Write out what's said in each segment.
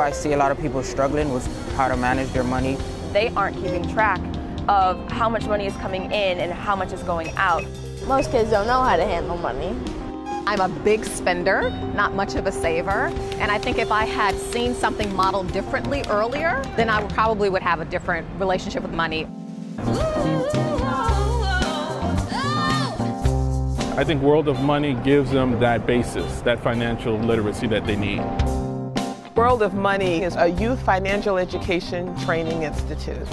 I see a lot of people struggling with how to manage their money. They aren't keeping track of how much money is coming in and how much is going out. Most kids don't know how to handle money. I'm a big spender, not much of a saver, and I think if I had seen something modeled differently earlier, then I probably would have a different relationship with money. I think World of Money gives them that basis, that financial literacy that they need. World of Money is a youth financial education training institute.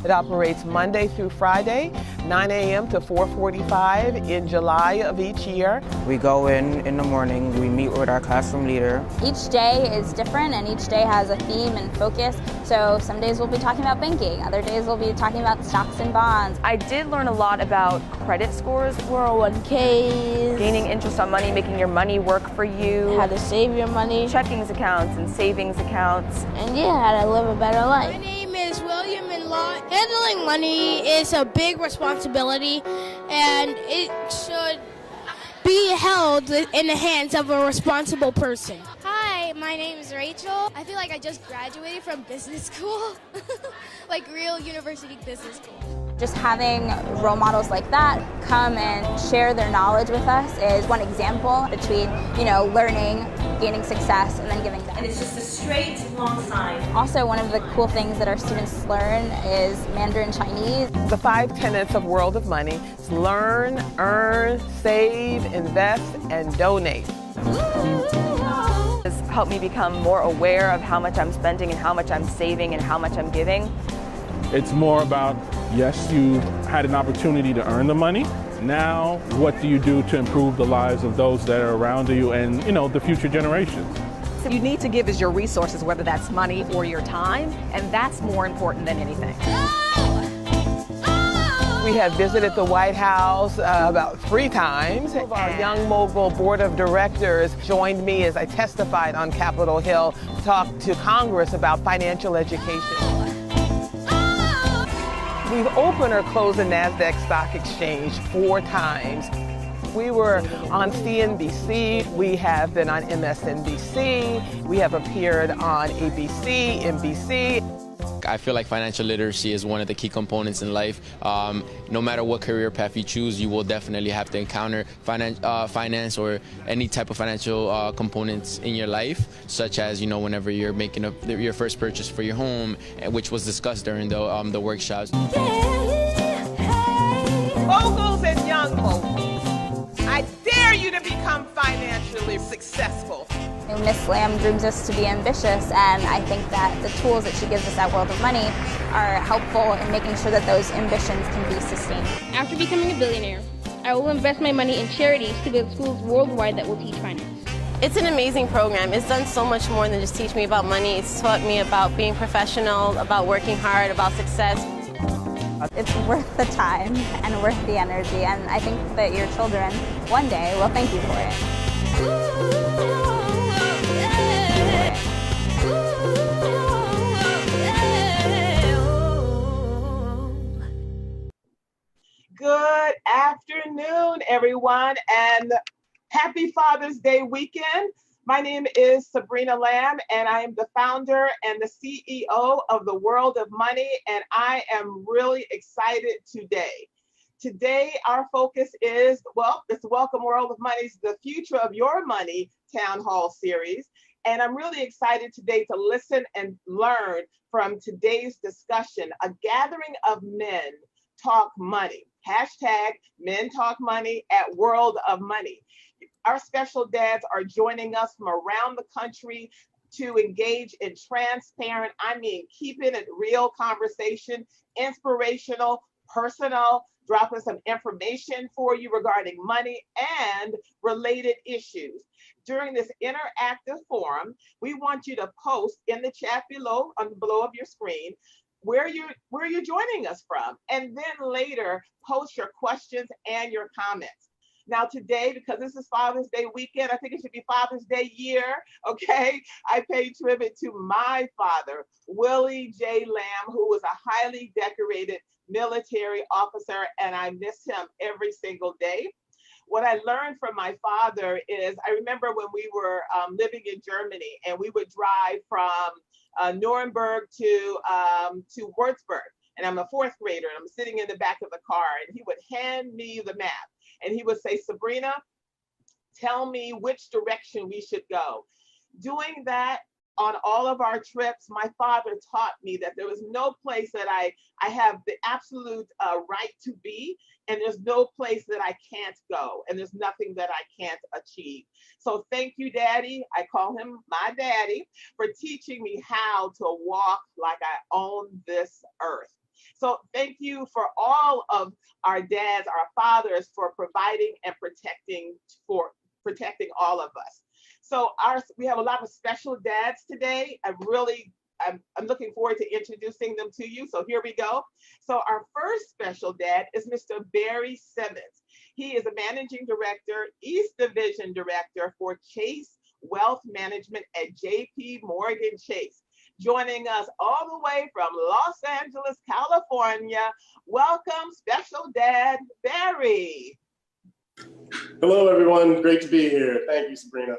It operates Monday through Friday, 9 a.m. to 4:45 in July of each year. We go in the morning, we meet with our classroom leader. Each day is different and each day has a theme and focus. So some days we'll be talking about banking, other days we'll be talking about stocks and bonds. I did learn a lot about credit scores, 401ks, gaining interest on money, making your money work for you, how to save your money, checkings accounts and savings accounts, and yeah, how to live a better life. My name is William Law. Handling money is a big responsibility, and it should be held in the hands of a responsible person. Hi, my name is Rachel. I feel like I just graduated from business school, like real university business school. Just having role models like that come and share their knowledge with us is one example between, learning, gaining success, and then giving back. And it's just a straight long sign. Also, one of the cool things that our students learn is Mandarin Chinese. The 5 tenets of World of Money is learn, earn, save, invest, and donate. It's helped me become more aware of how much I'm spending and how much I'm saving and how much I'm giving. It's more about, yes, you had an opportunity to earn the money. Now, what do you do to improve the lives of those that are around you and, the future generations? You need to give us your resources, whether that's money or your time, and that's more important than anything. We have visited the White House about 3 times. Our Young Mogul Board of Directors joined me as I testified on Capitol Hill to talk to Congress about financial education. We've opened or closed the NASDAQ Stock Exchange 4 times. We were on CNBC, we have been on MSNBC, we have appeared on ABC, NBC. I feel like financial literacy is one of the key components in life. No matter what career path you choose, you will definitely have to encounter finance or any type of financial components in your life, such as, whenever you're making your first purchase for your home, which was discussed during the workshops. Moguls and young moguls, I dare you to become financially successful. Miss Lamb dreams us to be ambitious, and I think that the tools that she gives us at World of Money are helpful in making sure that those ambitions can be sustained. After becoming a billionaire, I will invest my money in charities to build schools worldwide that will teach finance. It's an amazing program. It's done so much more than just teach me about money. It's taught me about being professional, about working hard, about success. It's worth the time and worth the energy, and I think that your children one day will thank you for it. Good afternoon, everyone, and happy Father's Day weekend. My name is Sabrina Lamb, and I am the founder and the CEO of the World of Money, and I am really excited today. Today, our focus is, it's Welcome World of Money's The Future of Your Money Town Hall Series, and I'm really excited today to listen and learn from today's discussion. A gathering of men talk money. Hashtag Men Talk Money at World of Money. Our special dads are joining us from around the country to engage in transparent, keeping it real conversation, inspirational, personal, dropping some information for you regarding money and related issues. During this interactive forum, we want you to post in the chat below of your screen where you're joining us from, and then later post your questions and your comments. Now today, because this is Father's Day weekend, I think it should be Father's Day year, okay? I pay tribute to my father, Willie J. Lamb, who was a highly decorated military officer, and I miss him every single day. What I learned from my father is, I remember when we were living in Germany, and we would drive from Nuremberg to Würzburg, and I'm a fourth grader, and I'm sitting in the back of the car, and he would hand me the map, and he would say, Sabrina, tell me which direction we should go. Doing that on all of our trips, my father taught me that there was no place that I have the absolute right to be, and there's no place that I can't go, and there's nothing that I can't achieve. So thank you, Daddy. I call him my daddy, for teaching me how to walk like I own this earth. So thank you for all of our dads, our fathers, for providing and protecting all of us. So we have a lot of special dads today. I'm looking forward to introducing them to you. So here we go. So our first special dad is Mr. Barry Simmons. He is a managing director, East Division director for Chase Wealth Management at JP Morgan Chase. Joining us all the way from Los Angeles, California. Welcome, special dad, Barry. Hello, everyone. Great to be here. Thank you, Sabrina.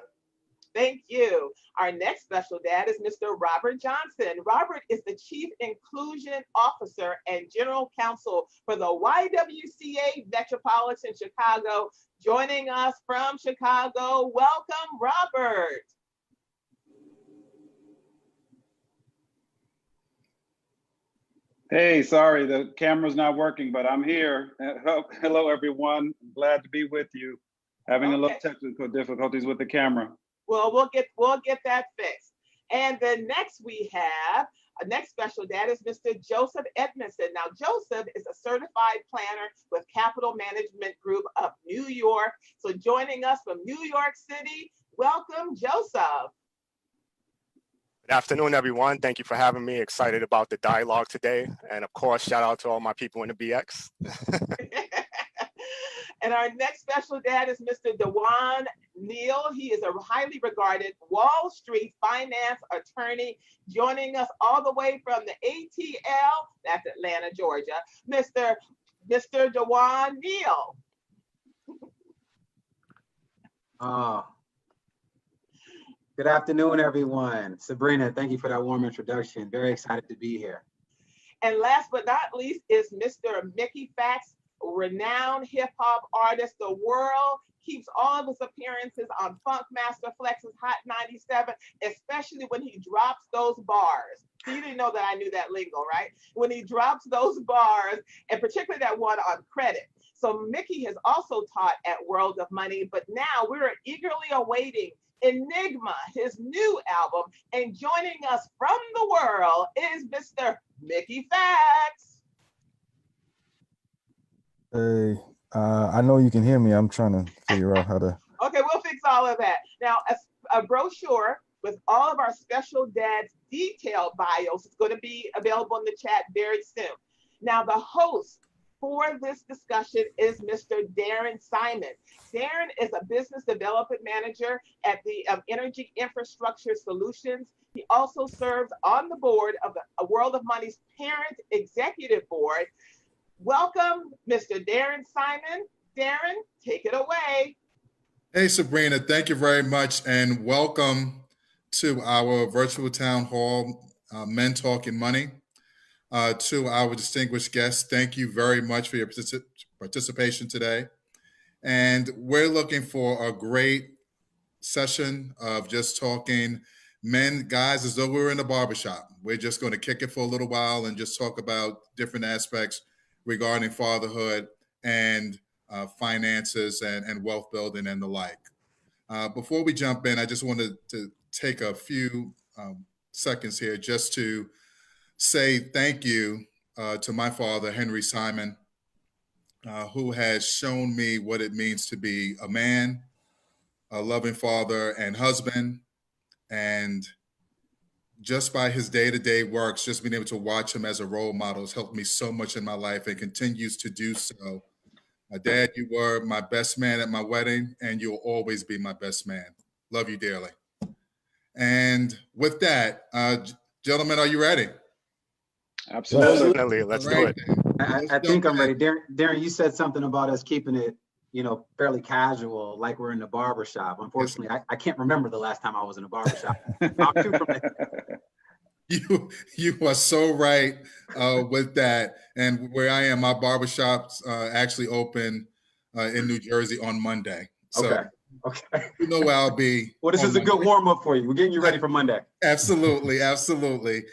Thank you. Our next special dad is Mr. Robert Johnson. Robert is the Chief Inclusion Officer and General Counsel for the YWCA Metropolitan Chicago. Joining us from Chicago, welcome, Robert. Hey, sorry, the camera's not working, but I'm here. Hello, everyone. I'm glad to be with you. Having a little technical difficulties with the camera. Well, we'll get that fixed. And then next we have, our next special dad is Mr. Joseph Edmondson. Now, Joseph is a certified planner with Capital Management Group of New York. So joining us from New York City, welcome, Joseph. Good afternoon, everyone. Thank you for having me. Excited about the dialogue today. And of course, shout out to all my people in the BX. And our next special dad is Mr. Dewan Neal. He is a highly regarded Wall Street finance attorney, joining us all the way from the ATL, that's Atlanta, Georgia, Mr. Dewan Neal. Good afternoon, everyone. Sabrina, thank you for that warm introduction. Very excited to be here. And last but not least is Mr. Mickey Fax, renowned hip hop artist. The world keeps all of his appearances on Funk Master Flex's Hot 97, especially when he drops those bars. So you didn't know that I knew that lingo, right? When he drops those bars, and particularly that one on Credit. So Mickey has also taught at World of Money, but now we're eagerly awaiting Enigma, his new album. And joining us from the world is Mr. Mickey Fax. Hey, I know you can hear me. I'm trying to figure out how to. Okay, we'll fix all of that. Now, a brochure with all of our special dads' detailed bios is going to be available in the chat very soon. Now, the host for this discussion is Mr. Darren Simon. Darren is a business development manager at the Energy Infrastructure Solutions. He also serves on the board of the World of Money's parent executive board. Welcome, Mr. Darren Simon. Darren, take it away. Hey, Sabrina, thank you very much, and welcome to our virtual town hall, Men Talking Money. To our distinguished guests, thank you very much for your participation today. And we're looking for a great session of just talking guys, as though we were in a barbershop. We're just going to kick it for a little while and just talk about different aspects regarding fatherhood and finances and wealth building and the like. Before we jump in, I just wanted to take a few seconds here just to say thank you to my father, Henry Simon, who has shown me what it means to be a man, a loving father and husband, and just by his day-to-day works, just being able to watch him as a role model has helped me so much in my life and continues to do so. Dad, you were my best man at my wedding, and you'll always be my best man. Love you dearly. And with that, gentlemen, are you ready? Absolutely. Let's do it. I think I'm ready. Darren, you said something about us keeping it, fairly casual, like we're in the barber shop. Unfortunately, I can't remember the last time I was in a barber shop. You are so right with that. And where I am, my barbershops actually open in New Jersey on Monday. So okay. You know where I'll be. Well, this is a good warm up for you. We're getting you ready for Monday. Absolutely, absolutely.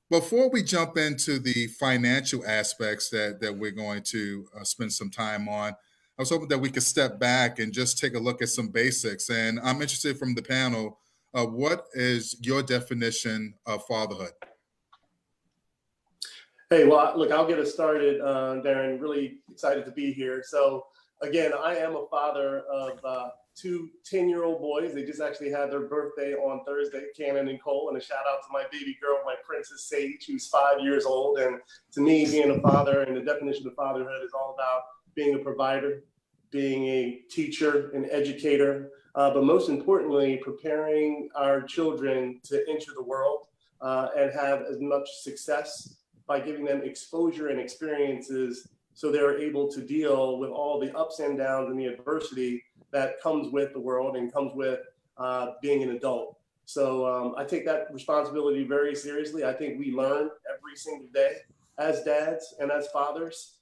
Before we jump into the financial aspects that we're going to spend some time on, I was hoping that we could step back and just take a look at some basics. And I'm interested from the panel, what is your definition of fatherhood? Hey, well, look, I'll get us started, Darren. Really excited to be here. So again, I am a father of two 10-year-old boys. They just actually had their birthday on Thursday, Cannon and Cole, and a shout out to my baby girl, my princess Sage, who's 5 years old. And to me, being a father and the definition of fatherhood is all about being a provider, being a teacher, an educator, but most importantly, preparing our children to enter the world and have as much success by giving them exposure and experiences so they're able to deal with all the ups and downs and the adversity that comes with the world and comes with being an adult. So I take that responsibility very seriously. I think we learn every single day as dads and as fathers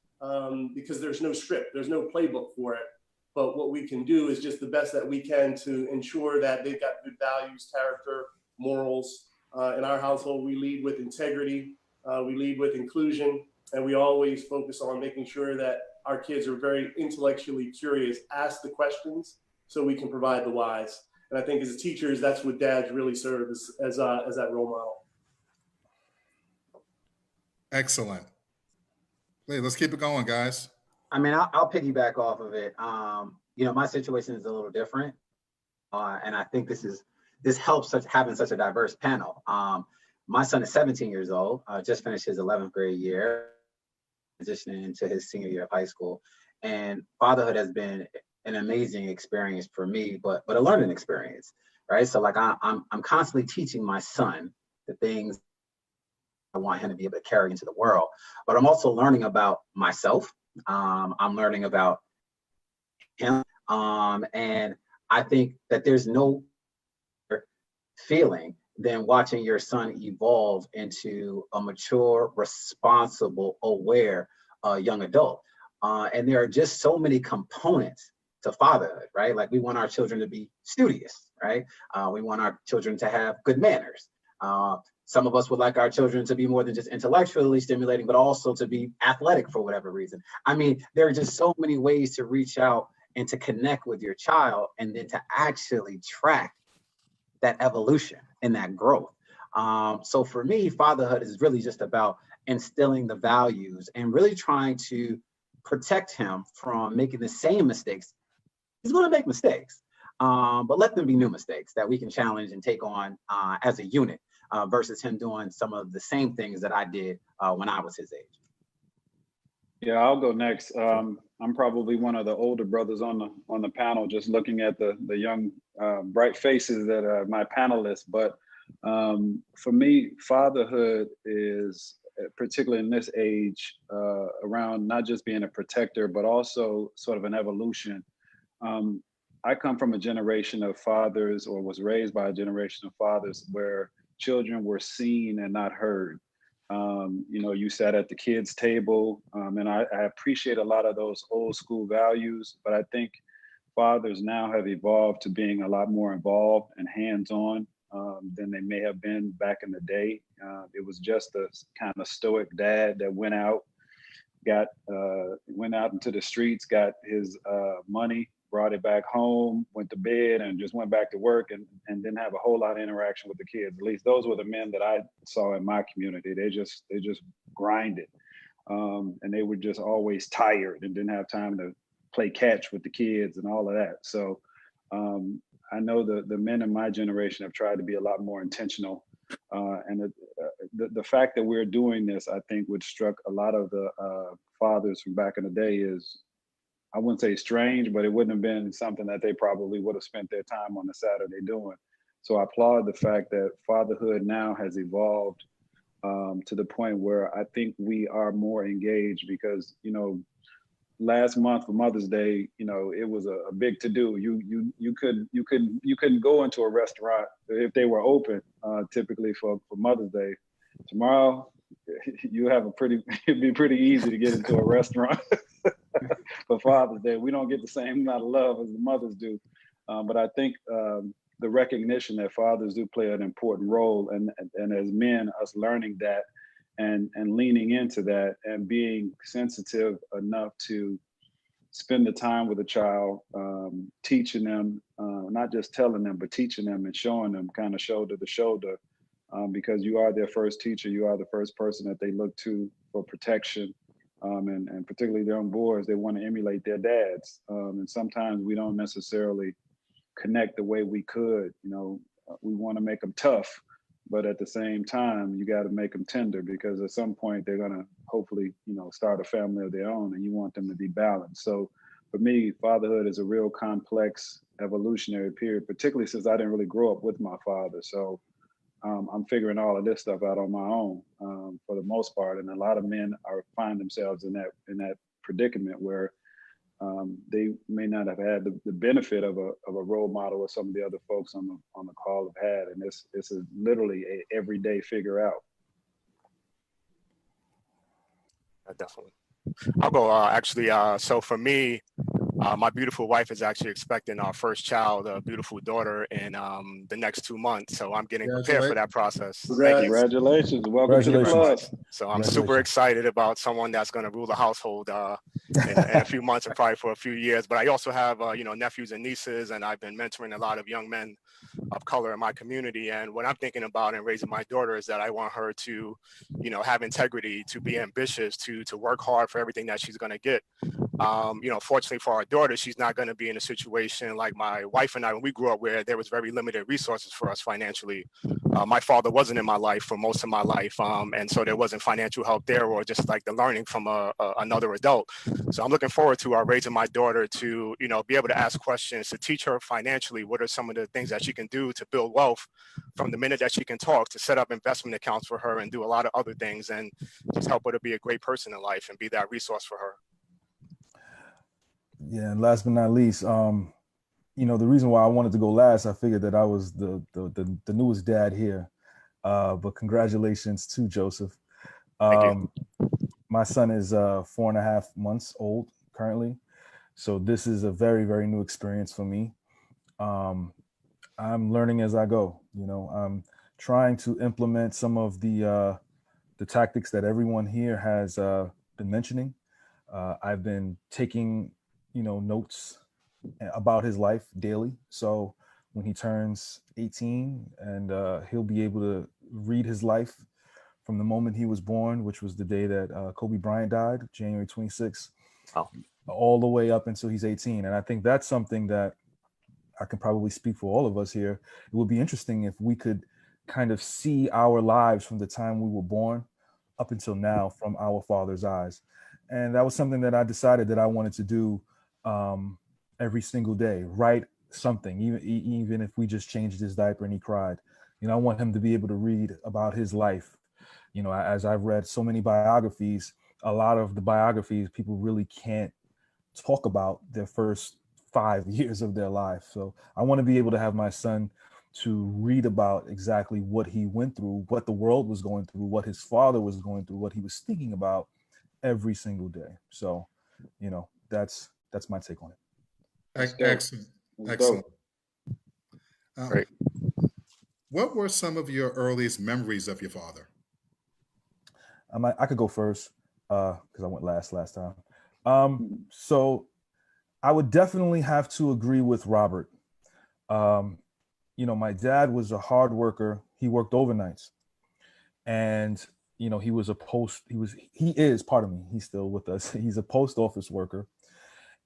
because there's no script, there's no playbook for it. But what we can do is just the best that we can to ensure that they've got good values, character, morals. In our household, we lead with integrity, we lead with inclusion, and we always focus on making sure that our kids are very intellectually curious, ask the questions so we can provide the whys. And I think as teachers, that's what dads really serve as that role model. Excellent. Hey, let's keep it going, guys. I mean, I'll piggyback off of it. My situation is a little different. And I think this helps having such a diverse panel. My son is 17 years old, just finished his 11th grade year, transitioning into his senior year of high school. And fatherhood has been an amazing experience for me, but a learning experience, right? So like I'm constantly teaching my son the things I want him to be able to carry into the world, but I'm also learning about myself. I'm learning about him. And I think that there's no feeling than watching your son evolve into a mature, responsible, aware young adult. And there are just so many components to fatherhood, right? Like we want our children to be studious, right? We want our children to have good manners. Some of us would like our children to be more than just intellectually stimulating, but also to be athletic for whatever reason. I mean, there are just so many ways to reach out and to connect with your child and then to actually track that evolution and that growth. So for me, fatherhood is really just about instilling the values and really trying to protect him from making the same mistakes. He's going to make mistakes, but let them be new mistakes that we can challenge and take on as a unit. Versus him doing some of the same things that I did when I was his age. Yeah, I'll go next. I'm probably one of the older brothers on the panel, just looking at the young, bright faces that are my panelists. But for me, fatherhood is, particularly in this age, around not just being a protector, but also sort of an evolution. I come from a generation of fathers, or was raised by a generation of fathers where children were seen and not heard. You sat at the kids' table, and I appreciate a lot of those old school values, but I think fathers now have evolved to being a lot more involved and hands-on than they may have been back in the day. It was just a kind of stoic dad that went out into the streets, got his money, brought it back home, went to bed, and just went back to work and didn't have a whole lot of interaction with the kids. At least those were the men that I saw in my community. They just grinded. And they were just always tired and didn't have time to play catch with the kids and all of that. So I know the men in my generation have tried to be a lot more intentional. And the fact that we're doing this, I think, what struck a lot of the fathers from back in the day is, I wouldn't say strange, but it wouldn't have been something that they probably would have spent their time on a Saturday doing. So I applaud the fact that fatherhood now has evolved to the point where I think we are more engaged because, last month for Mother's Day, you know, it was a big to do. You couldn't go into a restaurant if they were open, typically for Mother's Day. Tomorrow, you have it'd be pretty easy to get into a restaurant for Father's Day. We don't get the same amount of love as the mothers do. But I think the recognition that fathers do play an important role, and as men, us learning that and leaning into that and being sensitive enough to spend the time with a child, teaching them, not just telling them, but teaching them and showing them kind of shoulder to shoulder, because you are their first teacher. You are the first person that they look to for protection. And particularly young boys, they want to emulate their dads. And sometimes we don't necessarily connect the way we could. You know, we want to make them tough, but at the same time, you got to make them tender, because at some point they're going to hopefully, you know, start a family of their own, and you want them to be balanced. So for me, fatherhood is a real complex evolutionary period, particularly since I didn't really grow up with my father. So I'm figuring all of this stuff out on my own for the most part. And a lot of men find themselves in that predicament where they may not have had the benefit of a role model or some of the other folks on the call have had. And this is literally a everyday figure out. Definitely. I'll go actually. So for me, my beautiful wife is actually expecting our first child, a beautiful daughter, in the next 2 months. So I'm getting prepared for that process. Congratulations. Welcome to the club. So I'm super excited about someone that's going to rule the household in a few months and probably for a few years. But I also have, nephews and nieces, and I've been mentoring a lot of young men of color in my community. And what I'm thinking about in raising my daughter is that I want her to, have integrity, to be ambitious, to work hard for everything that she's going to get. Fortunately for our daughter, she's not going to be in a situation like my wife and I, when we grew up, where there was very limited resources for us financially. My father wasn't in my life for most of my life. And so there wasn't financial help there, or just like the learning from another adult. So I'm looking forward to raising my daughter to, be able to ask questions, to teach her financially what are some of the things that she can do to build wealth from the minute that she can talk, to set up investment accounts for her and do a lot of other things, and just help her to be a great person in life and be that resource for her. Yeah, and last but not least, the reason why I wanted to go last, I figured that I was the newest dad here, but congratulations to Joseph. Thank you. My son is 4.5 months old currently, so this is a very, very new experience for me. I'm learning as I go. I'm trying to implement some of the tactics that everyone here has been mentioning. I've been taking notes about his life daily. So when he turns 18, and he'll be able to read his life from the moment he was born, which was the day that Kobe Bryant died, January 26th, all the way up until he's 18. And I think that's something that I can probably speak for all of us here. It would be interesting if we could kind of see our lives from the time we were born up until now from our father's eyes. And that was something that I decided that I wanted to do every single day, write something, even if we just changed his diaper and he cried. I want him to be able to read about his life. As I've read so many biographies, a lot of the biographies, people really can't talk about their first 5 years of their life. So I want to be able to have my son to read about exactly what he went through, what the world was going through, what his father was going through, what he was thinking about every single day. So, that's my take on it. Excellent. Great. What were some of your earliest memories of your father? I could go first because I went last time. So I would definitely have to agree with Robert. My dad was a hard worker. He worked overnights, and he he's still with us. He's a post office worker.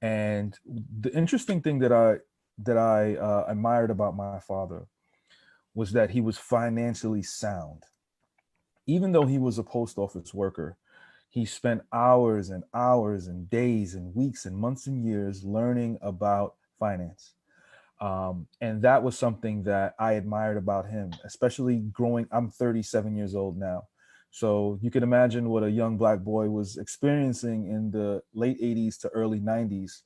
And the interesting thing that I admired about my father was that he was financially sound. Even though he was a post office worker, he spent hours and hours and days and weeks and months and years learning about finance. And that was something that I admired about him, especially I'm 37 years old now. So you can imagine what a young Black boy was experiencing in the late 80s to early 90s,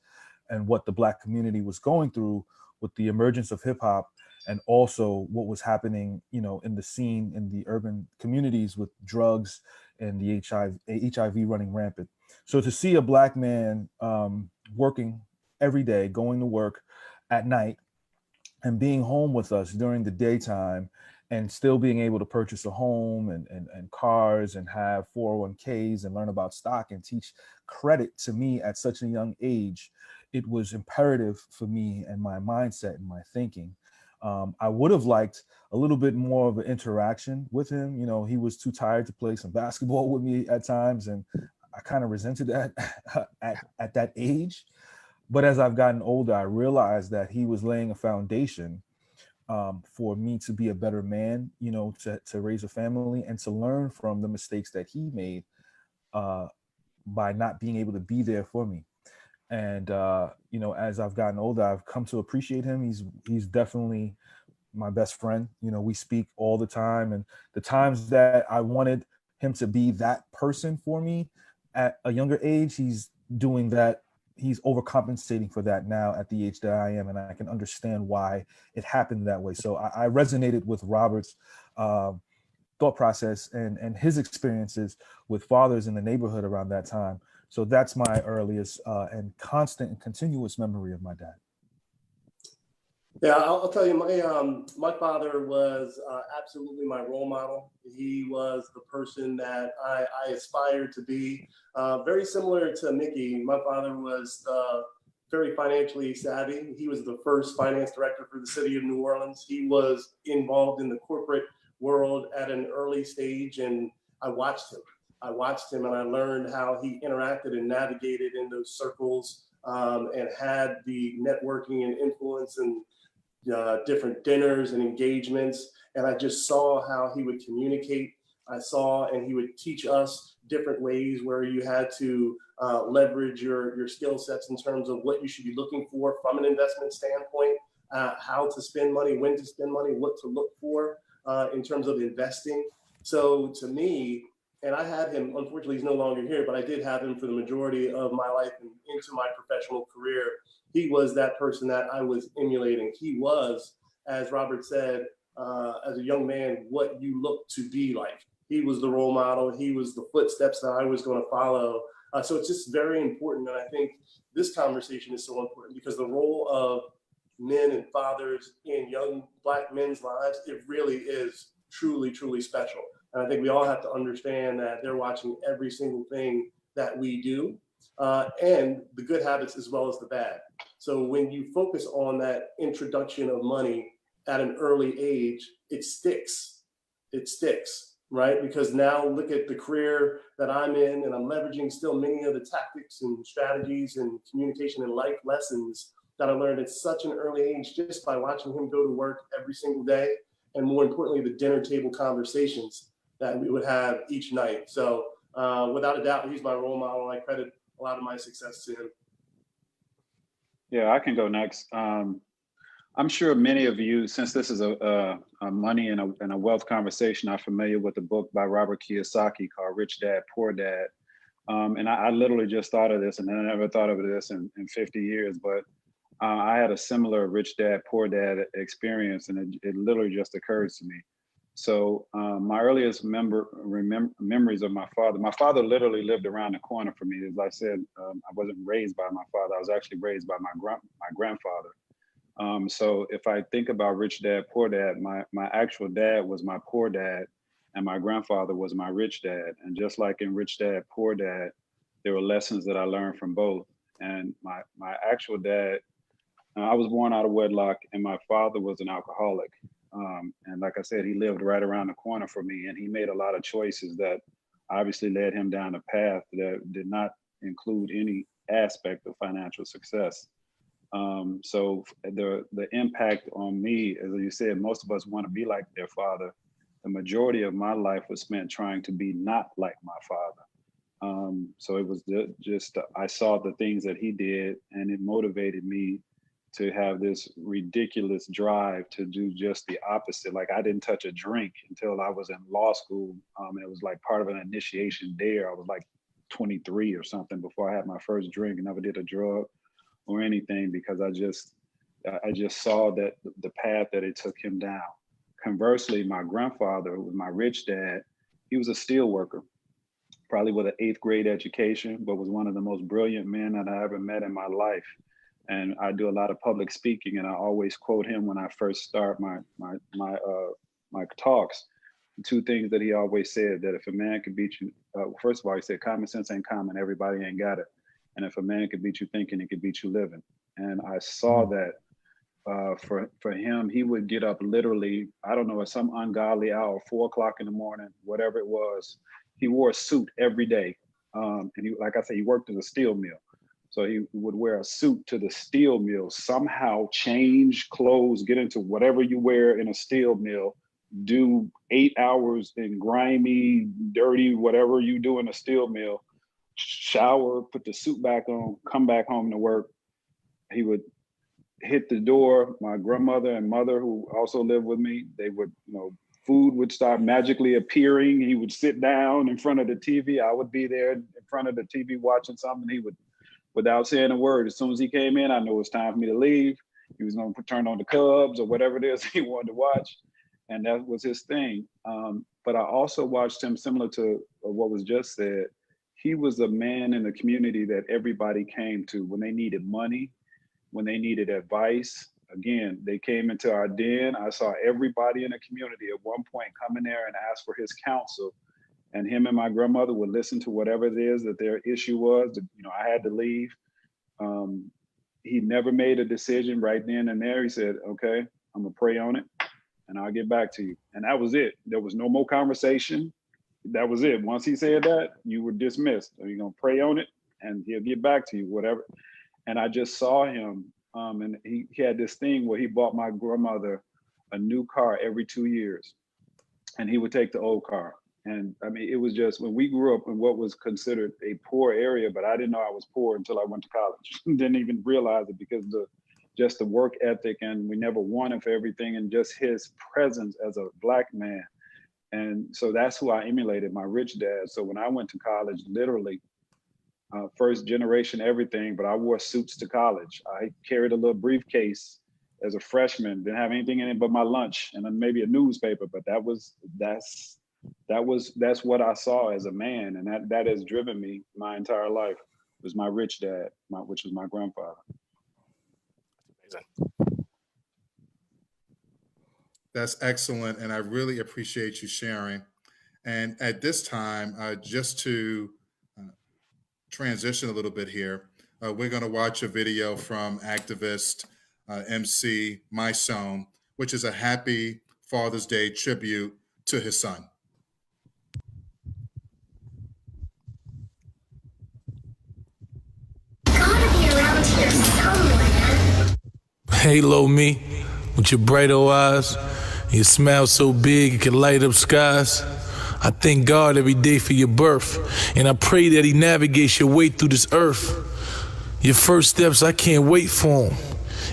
and what the Black community was going through with the emergence of hip hop, and also what was happening, in the scene in the urban communities with drugs and the HIV running rampant. So to see a Black man working every day, going to work at night, and being home with us during the daytime, and still being able to purchase a home and cars and have 401ks and learn about stock and teach credit to me at such a young age, it was imperative for me and my mindset and my thinking. I would have liked a little bit more of an interaction with him. He was too tired to play some basketball with me at times, and I kind of resented that at that age. But as I've gotten older, I realized that he was laying a foundation for me to be a better man, to raise a family and to learn from the mistakes that he made by not being able to be there for me. And, as I've gotten older, I've come to appreciate him. He's definitely my best friend. We speak all the time, and the times that I wanted him to be that person for me at a younger age, he's doing that. He's overcompensating for that now at the age that I am, and I can understand why it happened that way. So I resonated with Robert's thought process and his experiences with fathers in the neighborhood around that time. So that's my earliest and constant and continuous memory of my dad. Yeah, I'll tell you, my father was absolutely my role model. He was the person that I aspired to be. Very similar to Mickey, my father was very financially savvy. He was the first finance director for the city of New Orleans. He was involved in the corporate world at an early stage, and I watched him and I learned how he interacted and navigated in those circles, and had the networking and influence and different dinners and engagements. And I just saw how he would communicate. I saw, and he would teach us different ways where you had to leverage your skill sets in terms of what you should be looking for from an investment standpoint, how to spend money, when to spend money, what to look for in terms of investing. So to me, and I had him, unfortunately he's no longer here, but I did have him for the majority of my life and into my professional career. He was that person that I was emulating. He was, as Robert said, as a young man, what you look to be like. He was the role model. He was the footsteps that I was going to follow. So it's just very important. And I think this conversation is so important because the role of men and fathers in young Black men's lives, it really is truly, truly special. And I think we all have to understand that they're watching every single thing that we do, and the good habits as well as the bad. So when you focus on that introduction of money at an early age, it sticks, right? Because now look at the career that I'm in, and I'm leveraging still many of the tactics and strategies and communication and life lessons that I learned at such an early age just by watching him go to work every single day. And more importantly, the dinner table conversations that we would have each night. So without a doubt, he's my role model. I credit a lot of my success to him. Yeah, I can go next. I'm sure many of you, since this is a money and a wealth conversation, are familiar with the book by Robert Kiyosaki called Rich Dad, Poor Dad. And I literally just thought of this, and I never thought of this in 50 years, but I had a similar Rich Dad, Poor Dad experience, and it literally just occurred to me. So my earliest memories of my father literally lived around the corner from me. As I said, I wasn't raised by my father. I was actually raised by my grandfather. So if I think about Rich Dad, Poor Dad, my actual dad was my poor dad, and my grandfather was my rich dad. And just like in Rich Dad, Poor Dad, there were lessons that I learned from both. And my actual dad, I was born out of wedlock, and my father was an alcoholic. And like I said, he lived right around the corner from me, and he made a lot of choices that obviously led him down a path that did not include any aspect of financial success. So the impact on me, as you said, most of us want to be like their father. The majority of my life was spent trying to be not like my father. So it was just, I saw the things that he did, and it motivated me to have this ridiculous drive to do just the opposite. Like I didn't touch a drink until I was in law school. It was like part of an initiation there. I was like 23 or something before I had my first drink, and never did a drug or anything because I just saw that the path that it took him down. Conversely, my grandfather, who was my rich dad, he was a steel worker, probably with an 8th grade education, but was one of the most brilliant men that I ever met in my life. And I do a lot of public speaking, and I always quote him when I first start my talks. The 2 things that he always said, that if a man could beat you, first of all, he said, common sense ain't common, everybody ain't got it. And if a man could beat you thinking, he could beat you living. And I saw that for him, he would get up literally, I don't know, at some ungodly hour, 4 o'clock in the morning, whatever it was. He wore a suit every day. And he, like I said, he worked in a steel mill. So he would wear a suit to the steel mill, somehow change clothes, get into whatever you wear in a steel mill, do 8 hours in grimy, dirty, whatever you do in a steel mill, shower, put the suit back on, come back home to work. He would hit the door. My grandmother and mother, who also lived with me, they would, food would start magically appearing. He would sit down in front of the TV. I would be there in front of the TV watching something. He would, without saying a word, as soon as he came in, I knew it was time for me to leave. He was going to turn on the Cubs or whatever it is he wanted to watch. And that was his thing. But I also watched him, similar to what was just said. He was a man in the community that everybody came to when they needed money, when they needed advice. Again, they came into our den. I saw everybody in the community at one point come in there and ask for his counsel. And him and my grandmother would listen to whatever it is that their issue was. I had to leave. He never made a decision right then and there. He said, okay, I'm gonna pray on it and I'll get back to you. And that was it. There was no more conversation. That was it. Once he said that, you were dismissed. You're gonna pray on it and he'll get back to you, whatever. And I just saw him, and he had this thing where he bought my grandmother a new car every 2 years, and he would take the old car. And I mean, it was just, when we grew up in what was considered a poor area, but I didn't know I was poor until I went to college. Didn't even realize it because just the work ethic, and we never wanted for everything, and just his presence as a Black man. And so that's who I emulated, my rich dad. So when I went to college, literally, first generation everything, but I wore suits to college. I carried a little briefcase as a freshman, didn't have anything in it but my lunch and then maybe a newspaper, but that's what I saw as a man, and that has driven me my entire life. It was my rich dad, which was my grandfather. That's excellent, and I really appreciate you sharing. And at this time, just to transition a little bit here, we're going to watch a video from activist MC Mysone, which is a happy Father's Day tribute to his son. Halo me with your bright old eyes. Your smile so big it can light up skies. I thank God every day for your birth, and I pray that he navigates your way through this earth. Your first steps, I can't wait for them.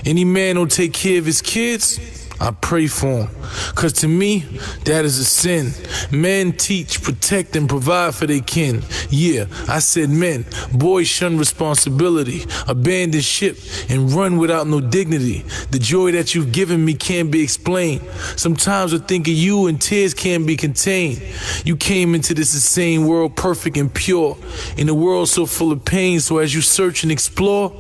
Any man who'll take care of his kids, I pray for him. Cause to me, that is a sin. Men teach, protect, and provide for their kin. Yeah, I said men. Boys shun responsibility, abandon ship, and run without no dignity. The joy that you've given me can't be explained. Sometimes I think of you and tears can't be contained. You came into this insane world perfect and pure, in a world so full of pain. So as you search and explore,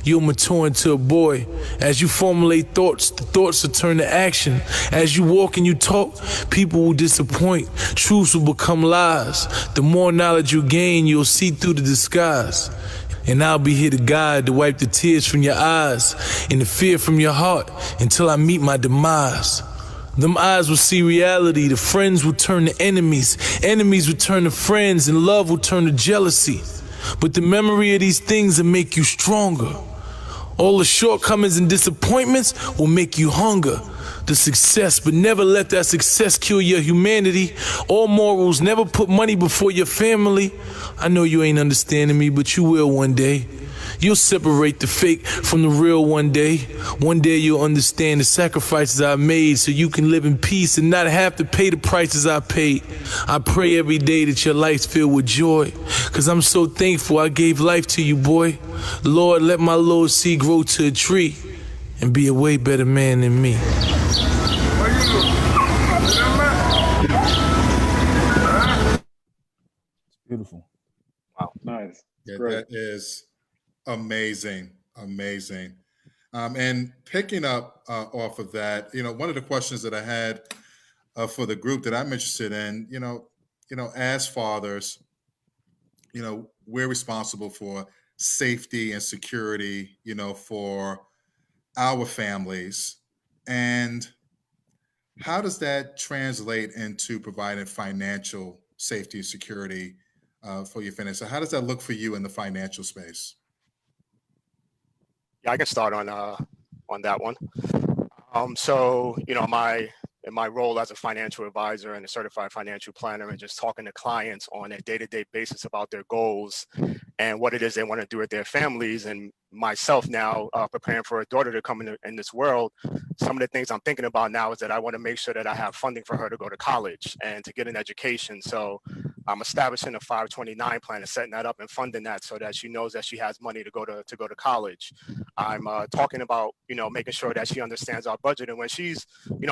you'll mature into a boy. As you formulate thoughts, the thoughts will turn to action. As you walk and you talk, people will disappoint. Truths will become lies. The more knowledge you gain, you'll see through the disguise. And I'll be here to guide, to wipe the tears from your eyes and the fear from your heart until I meet my demise. Them eyes will see reality. The friends will turn to enemies. Enemies will turn to friends, and love will turn to jealousy. But the memory of these things will make you stronger. All the shortcomings and disappointments will make you hunger the success, but never let that success kill your humanity. All morals, never put money before your family. I know you ain't understanding me, but you will one day. You'll separate the fake from the real one day. One day you'll understand the sacrifices I made so you can live in peace and not have to pay the prices I paid. I pray every day that your life's filled with joy, cause I'm so thankful I gave life to you, boy. Lord, let my little seed grow to a tree and be a way better man than me. Beautiful. Wow, nice. Yeah, Great. that is amazing, amazing. And picking up off of that, one of the questions that I had for the group that I'm interested in, as fathers, we're responsible for safety and security, for our families. And how does that translate into providing financial safety and security for your finances? So how does that look for you in the financial space? Yeah, I can start on that one. So, in my role as a financial advisor and a certified financial planner, and just talking to clients on a day-to-day basis about their goals and what it is they want to do with their families, and myself now preparing for a daughter to come in this world, some of the things I'm thinking about now is that I want to make sure that I have funding for her to go to college and to get an education. So I'm establishing a 529 plan and setting that up and funding that so that she knows that she has money to go to college. I'm talking about, making sure that she understands our budget. And when she's,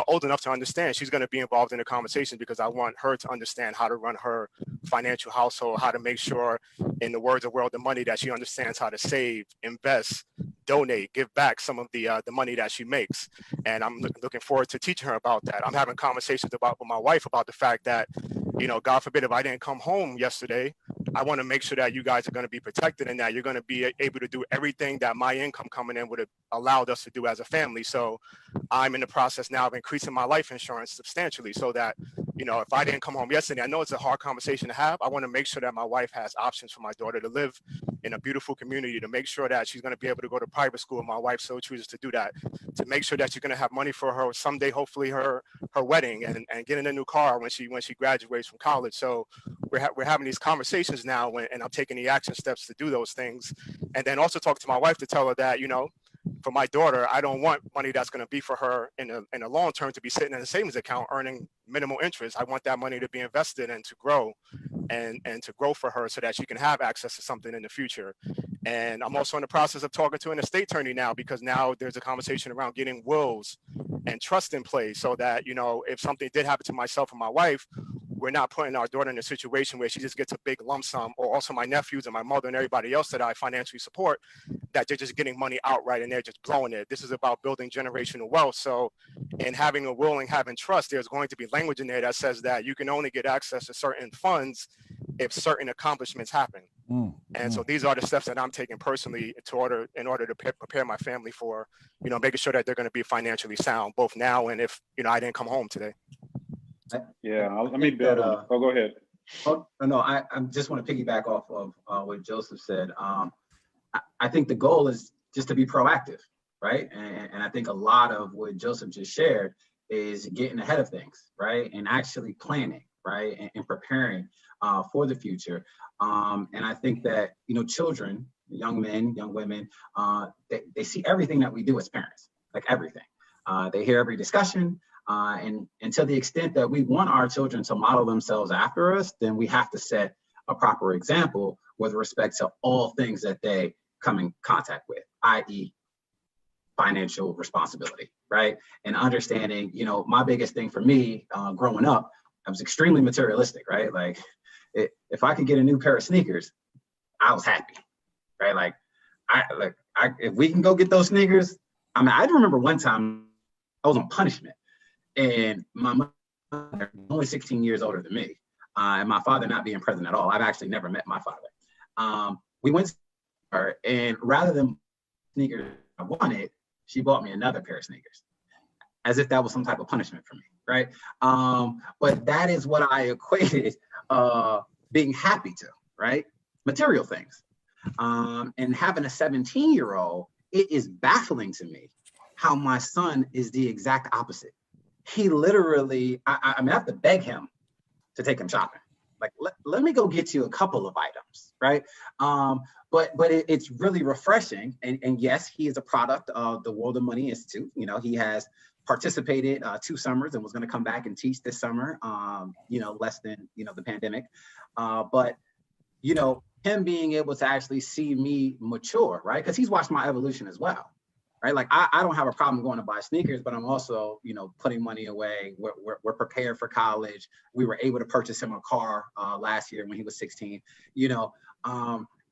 old enough to understand, she's going to be involved in the conversation, because I want her to understand how to run her financial household, how to make sure, in the words of World of Money, that she understands how to save, invest, donate, give back some of the money that she makes. And I'm looking forward to teaching her about that. I'm having conversations with my wife about the fact that, God forbid, if I didn't come home yesterday, I want to make sure that you guys are going to be protected and that you're going to be able to do everything that my income coming in would have allowed us to do as a family. So I'm in the process now of increasing my life insurance substantially so that, if I didn't come home yesterday, I know it's a hard conversation to have. I want to make sure that my wife has options for my daughter to live in a beautiful community, to make sure that she's going to be able to go to private school, and my wife so chooses to do that, to make sure that she's going to have money for her someday, hopefully her wedding, and getting a new car when she graduates from college. So we're having these conversations now, and I'm taking the action steps to do those things. And then also talk to my wife to tell her that, for my daughter, I don't want money that's going to be for her in a long term to be sitting in a savings account earning minimal interest. I want that money to be invested and to grow and to grow for her so that she can have access to something in the future. And I'm also in the process of talking to an estate attorney now, because now there's a conversation around getting wills and trust in place so that, if something did happen to myself and my wife, we're not putting our daughter in a situation where she just gets a big lump sum, or also my nephews and my mother and everybody else that I financially support, that they're just getting money outright and they're just blowing it. This is about building generational wealth. So in having a will and having trust, there's going to be language in there that says that you can only get access to certain funds if certain accomplishments happen. And so these are the steps that I'm taking personally in order to prepare my family for, making sure that they're going to be financially sound, both now and if, I didn't come home today. Yeah, let me build on. Go ahead. Oh, no, I just want to piggyback off of what Joseph said. I think the goal is just to be proactive, right? And I think a lot of what Joseph just shared is getting ahead of things, right? And actually planning, right? And preparing for the future. And I think that, children, young men, young women, they see everything that we do as parents, like everything. They hear every discussion. And to the extent that we want our children to model themselves after us, then we have to set a proper example with respect to all things that they come in contact with, i.e. financial responsibility, right? And understanding, my biggest thing for me growing up, I was extremely materialistic, right? Like if I could get a new pair of sneakers, I was happy, right? If we can go get those sneakers, I remember one time I was on punishment. And my mother, only 16 years older than me, and my father not being present at all. I've actually never met my father. We went to her, and rather than sneakers I wanted, she bought me another pair of sneakers, as if that was some type of punishment for me, right? But that is what I equated being happy to, right? Material things. And having a 17-year-old, it is baffling to me how my son is the exact opposite. He literally, I have to beg him to take him shopping. Like, let me go get you a couple of items, right? But it's really refreshing. And yes, he is a product of the World of Money Institute. You know, he has participated 2 summers and was going to come back and teach this summer, you know, less than, you know, the pandemic. But, you know, him being able to actually see me mature, right? Because he's watched my evolution as well, right? Like, I don't have a problem going to buy sneakers, but I'm also, you know, putting money away. We're prepared for college. We were able to purchase him a car last year when he was 16, you know.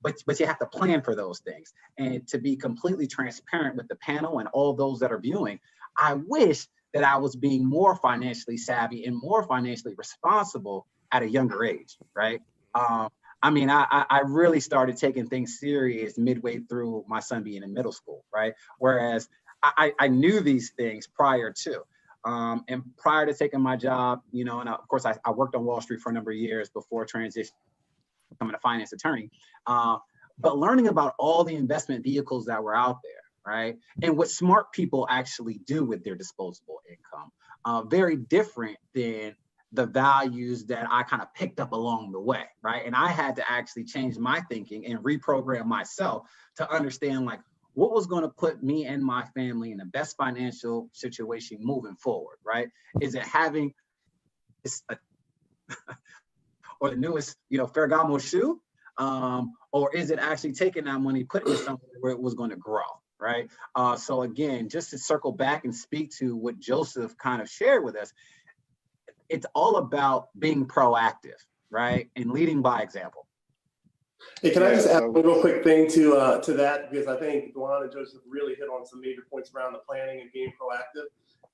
But you have to plan for those things. And to be completely transparent with the panel and all those that are viewing, I wish that I was being more financially savvy and more financially responsible at a younger age, right? I mean, I really started taking things serious midway through my son being in middle school, right? Whereas I knew these things prior to. And prior to taking my job, you know, and of course I worked on Wall Street for a number of years before transition, becoming a finance attorney. But learning about all the investment vehicles that were out there, right? And what smart people actually do with their disposable income, very different than the values that I kind of picked up along the way, right? And I had to actually change my thinking and reprogram myself to understand, like, what was going to put me and my family in the best financial situation moving forward, right? Is it having or the newest, you know, Ferragamo shoe? Or is it actually taking that money, putting it somewhere where it was going to grow, right? So again, just to circle back and speak to what Joseph kind of shared with us, it's all about being proactive, right? And leading by example. Hey, can I just add one real quick thing to that? Because I think Duan and Joseph really hit on some major points around the planning and being proactive.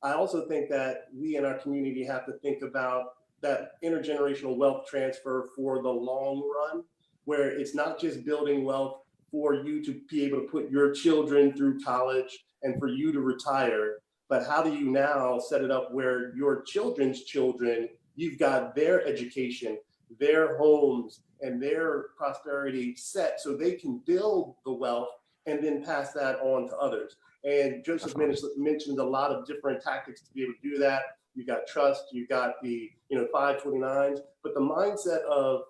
I also think that we in our community have to think about that intergenerational wealth transfer for the long run, where it's not just building wealth for you to be able to put your children through college and for you to retire, but how do you now set it up where your children's children, you've got their education, their homes, and their prosperity set so they can build the wealth and then pass that on to others. And Joseph mentioned a lot of different tactics to be able to do that. You got trust, you got the 529s, but the mindset of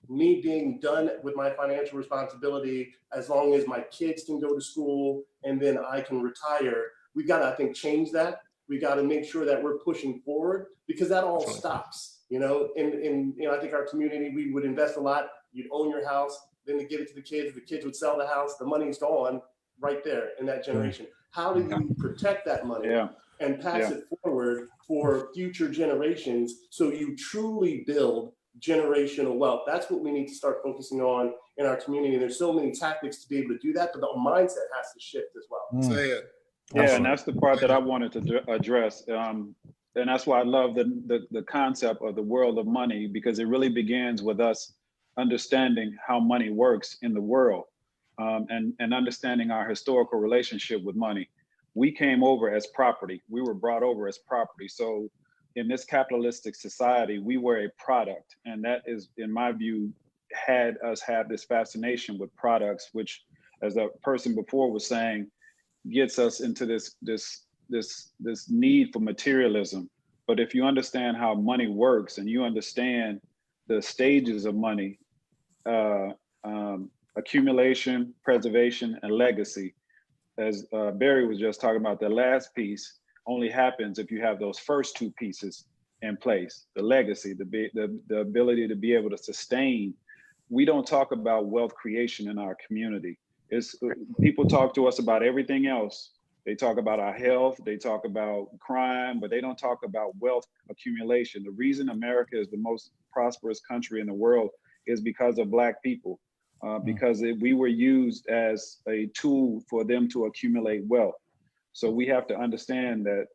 me being done with my financial responsibility as long as my kids can go to school and then I can retire, we've got to, I think, change that. We got to make sure that we're pushing forward because that all stops, you know, and I think our community, we would invest a lot. You'd own your house, then to give it to the kids would sell the house, the money's gone right there in that generation. How do you protect that money and pass it forward for future generations so you truly build generational wealth? That's what we need to start focusing on in our community. There's so many tactics to be able to do that, but the mindset has to shift as well. Say it. Yeah, and that's the part that I wanted to address. And that's why I love the concept of the world of money, because it really begins with us understanding how money works in the world and understanding our historical relationship with money. We came over as property. We were brought over as property. So in this capitalistic society, we were a product. And that is, in my view, had us have this fascination with products, which, as the person before was saying, gets us into this need for materialism. But if you understand how money works and you understand the stages of money, accumulation, preservation, and legacy, as Barry was just talking about, the last piece only happens if you have those first two pieces in place, the legacy, the ability to be able to sustain. We don't talk about wealth creation in our community. People talk to us about everything else. They talk about our health, they talk about crime, but they don't talk about wealth accumulation. The reason America is the most prosperous country in the world is because of Black people, because we were used as a tool for them to accumulate wealth. So we have to understand that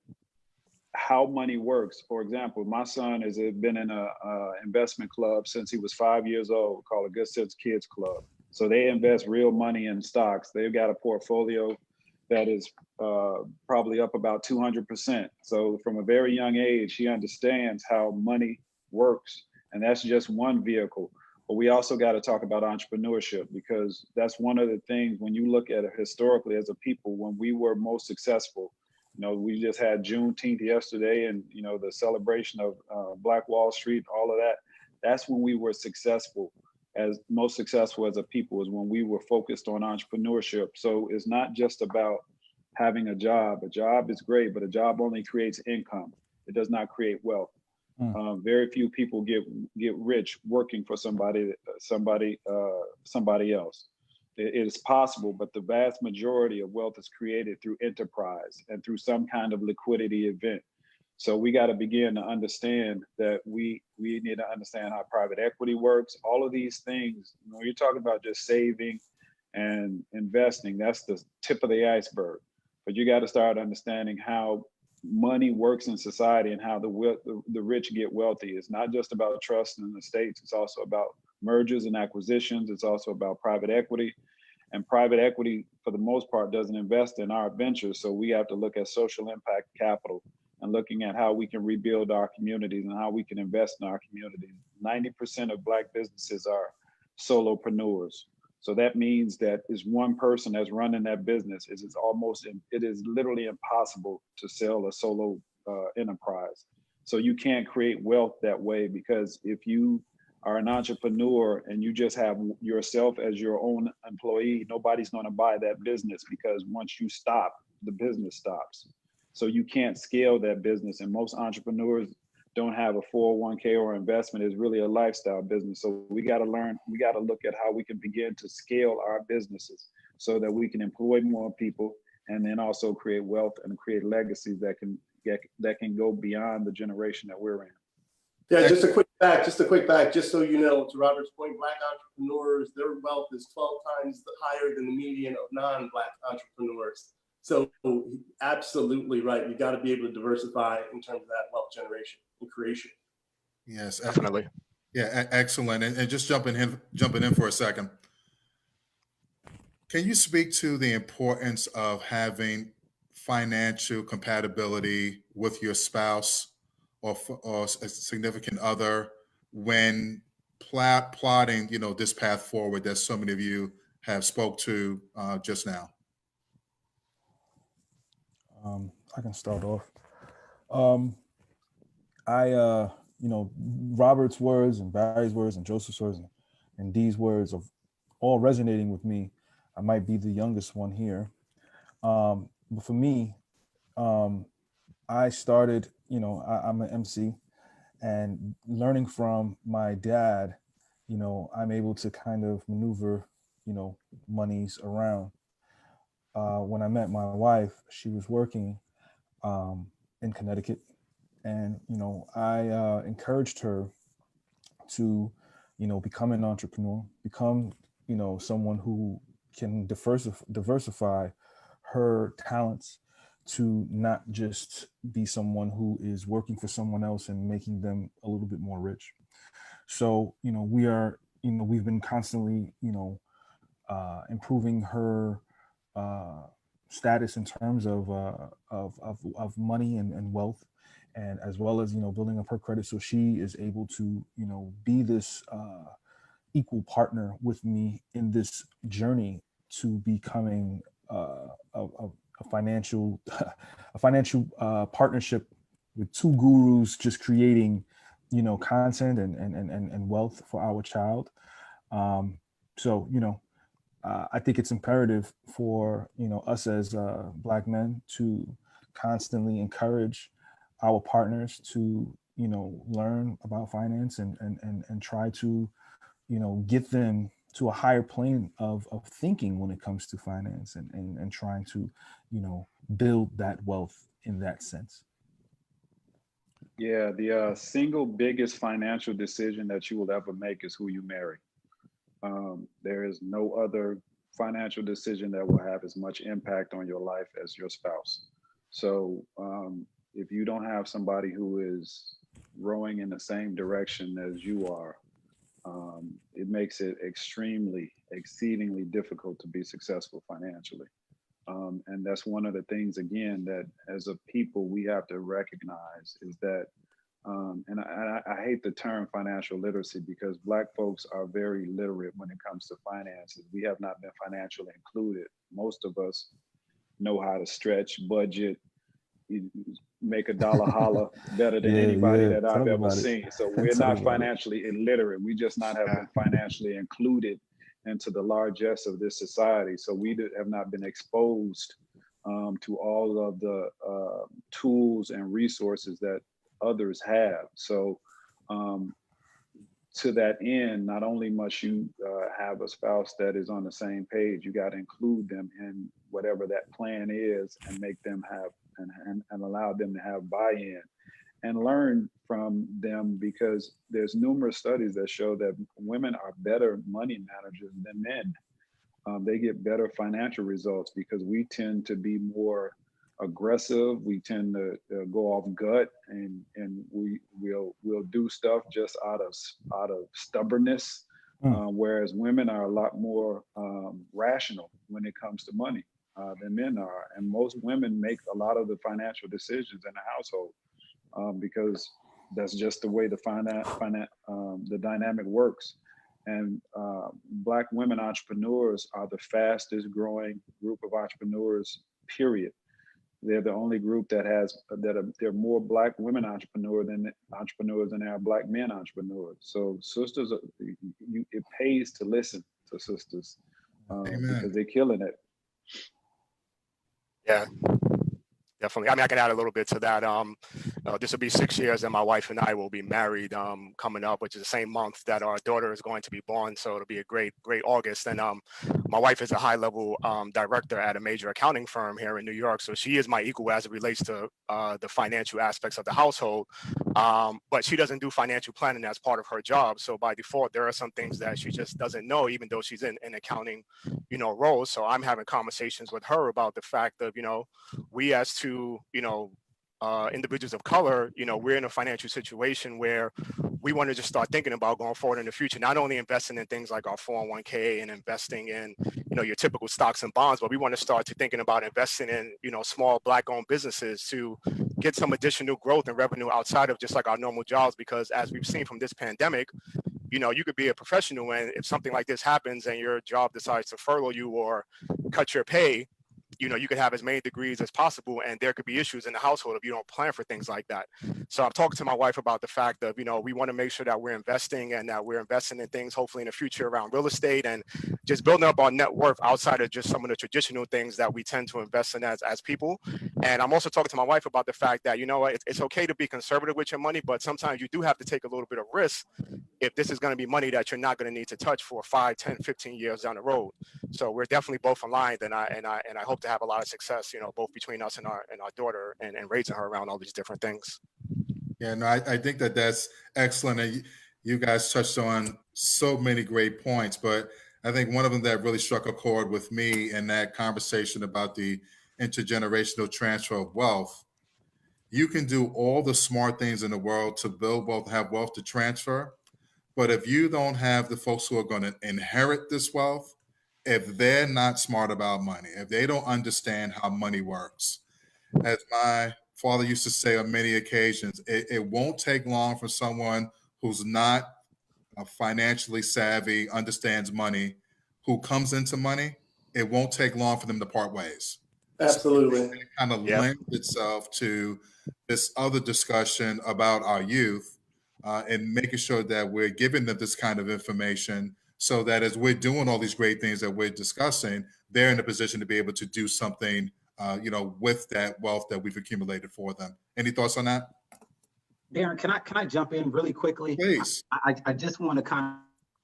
how money works. For example, my son has been in a investment club since he was 5 years old, called a Good Sense Kids Club. So they invest real money in stocks. They've got a portfolio that is probably up about 200%. So from a very young age, he understands how money works. And that's just one vehicle. But we also got to talk about entrepreneurship, because that's one of the things when you look at it historically as a people, when we were most successful. You know, we just had Juneteenth yesterday and, you know, the celebration of Black Wall Street, all of that. That's when we were most successful as a people, is when we were focused on entrepreneurship. So it's not just about having a job. A job is great, but a job only creates income. It does not create wealth. Very few people get rich working for somebody else. It is possible, but the vast majority of wealth is created through enterprise and through some kind of liquidity event. So we got to begin to understand that we need to understand how private equity works. All of these things, you're talking about just saving and investing. That's the tip of the iceberg. But you got to start understanding how money works in society and how the rich get wealthy. It's not just about trust and estates. It's also about mergers and acquisitions. It's also about private equity. And private equity, for the most part, doesn't invest in our ventures. So we have to look at social impact capital and looking at how we can rebuild our communities and how we can invest in our communities. 90% of Black businesses are solopreneurs. So that means that it's one person that's running that business. It is literally impossible to sell a solo enterprise. So you can't create wealth that way, because if you are an entrepreneur and you just have yourself as your own employee, nobody's going to buy that business, because once you stop, the business stops. So you can't scale that business. And most entrepreneurs don't have a 401k or investment. Is really a lifestyle business. So we got to look at how we can begin to scale our businesses so that we can employ more people, and then also create wealth and create legacies that can go beyond the generation that we're in. Yeah, just a quick fact, just so you know, to Robert's point, Black entrepreneurs, their wealth is 12 times higher than the median of non-Black entrepreneurs. So absolutely right. You got to be able to diversify in terms of that wealth generation and creation. Yes, definitely. Yeah, excellent. And just jumping in for a second. Can you speak to the importance of having financial compatibility with your spouse or a significant other when plotting, this path forward that so many of you have spoke to just now? I can start off. Robert's words and Barry's words and Joseph's words and Dee's words of all resonating with me. I might be the youngest one here. But for me, I started, I'm an MC, and learning from my dad, I'm able to kind of maneuver, monies around. When I met my wife, she was working in Connecticut, and I encouraged her to become an entrepreneur, become someone who can diversify her talents to not just be someone who is working for someone else and making them a little bit more rich. So we've been constantly improving her status in terms of money and wealth, and as well as building up her credit, so she is able to be this equal partner with me in this journey to becoming a financial partnership with two gurus, just creating content and wealth for our child. I think it's imperative for us as Black men to constantly encourage our partners to learn about finance and try to get them to a higher plane of thinking when it comes to finance and trying to build that wealth in that sense. Yeah, the single biggest financial decision that you will ever make is who you marry. There is no other financial decision that will have as much impact on your life as your spouse. So if you don't have somebody who is rowing in the same direction as you are, it makes it exceedingly difficult to be successful financially. And that's one of the things, again, that as a people, we have to recognize is that, and I hate the term financial literacy, because Black folks are very literate when it comes to finances. We have not been financially included. Most of us know how to stretch, budget, make a dollar holla better than anybody that I've ever seen. So we're not financially illiterate. We just not have been financially included into the largesse of this society. So we have not been exposed to all of the tools and resources that others have. So to that end, not only must you have a spouse that is on the same page, you got to include them in whatever that plan is and make them have and allow them to have buy-in and learn from them, because there's numerous studies that show that women are better money managers than men. They get better financial results because we tend to be more aggressive. We tend to go off gut, and we'll do stuff just out of stubbornness, whereas women are a lot more rational when it comes to money than men are. And most women make a lot of the financial decisions in the household because that's just the way the dynamic works. And Black women entrepreneurs are the fastest growing group of entrepreneurs, period. They're the only group there are more Black women entrepreneurs than there are Black men entrepreneurs. So sisters, it pays to listen to sisters because they're killing it. Yeah, definitely. I mean, I can add a little bit to that. This will be 6 years and my wife and I will be married coming up, which is the same month that our daughter is going to be born. So it'll be a great August. And my wife is a high-level director at a major accounting firm here in New York. So she is my equal as it relates to the financial aspects of the household. But she doesn't do financial planning as part of her job. So by default, there are some things that she just doesn't know, even though she's in an accounting, role. So I'm having conversations with her about the fact of, we as two, individuals of color, we're in a financial situation where we want to just start thinking about going forward in the future, not only investing in things like our 401k and investing in, your typical stocks and bonds, but we want to start to thinking about investing in, small Black-owned businesses to get some additional growth and revenue outside of just like our normal jobs. Because as we've seen from this pandemic, you could be a professional, and if something like this happens and your job decides to furlough you or cut your pay, you could have as many degrees as possible, and there could be issues in the household if you don't plan for things like that. So I'm talking to my wife about the fact of, we want to make sure that we're investing and that we're investing in things, hopefully in the future around real estate and just building up our net worth outside of just some of the traditional things that we tend to invest in as people. And I'm also talking to my wife about the fact that, it's okay to be conservative with your money, but sometimes you do have to take a little bit of risk if this is going to be money that you're not going to need to touch for 5, 10, 15 years down the road. So we're definitely both aligned, and I hope to have a lot of success, both between us and our daughter and raising her around all these different things. Yeah, no, I think that's excellent. And you guys touched on so many great points, but I think one of them that really struck a chord with me in that conversation about the intergenerational transfer of wealth. You can do all the smart things in the world to build wealth, have wealth to transfer. But if you don't have the folks who are going to inherit this wealth, if they're not smart about money, if they don't understand how money works, as my father used to say on many occasions, it won't take long for someone who's not financially savvy, understands money, who comes into money, it won't take long for them to part ways. Absolutely. So it kind of lends itself to this other discussion about our youth and making sure that we're giving them this kind of information so that as we're doing all these great things that we're discussing, they're in a position to be able to do something, with that wealth that we've accumulated for them. Any thoughts on that? Darren, can I jump in really quickly? Please. I just want to kind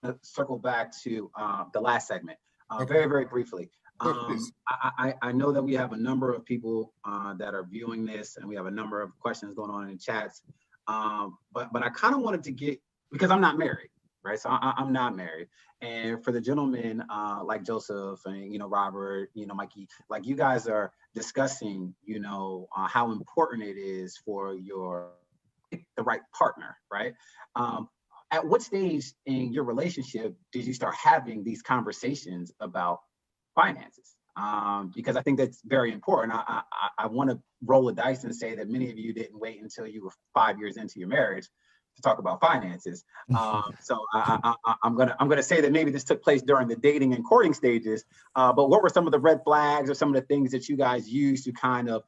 of circle back to the last segment, very, very briefly. I know that we have a number of people that are viewing this, and we have a number of questions going on in chats. But I kind of wanted to get, because I'm not married, right? So I'm not married. And for the gentlemen like Joseph and, Robert, Mikey, like you guys are discussing, how important it is for the right partner, right? At what stage in your relationship did you start having these conversations about finances? Because I think that's very important. I want to roll the dice and say that many of you didn't wait until you were 5 years into your marriage to talk about finances. So I'm gonna say that maybe this took place during the dating and courting stages. But what were some of the red flags or some of the things that you guys used to kind of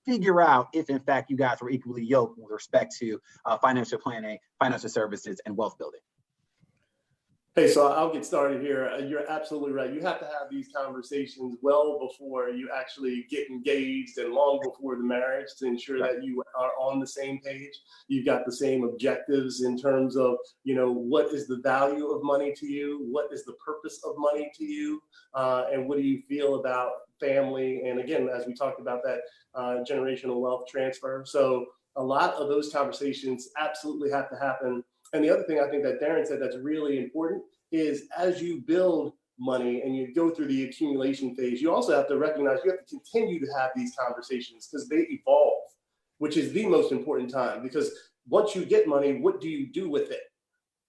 figure out if in fact you guys were equally yoked with respect to financial planning, financial services, and wealth building? Hey, so I'll get started here. You're absolutely right. You have to have these conversations well before you actually get engaged and long before the marriage to ensure that you are on the same page. You've got the same objectives in terms of, what is the value of money to you? What is the purpose of money to you? And what do you feel about family? And again, as we talked about that generational wealth transfer. So a lot of those conversations absolutely have to happen. And the other thing I think that Darren said that's really important is as you build money and you go through the accumulation phase, you also have to recognize you have to continue to have these conversations because they evolve, which is the most important time. Because once you get money, what do you do with it?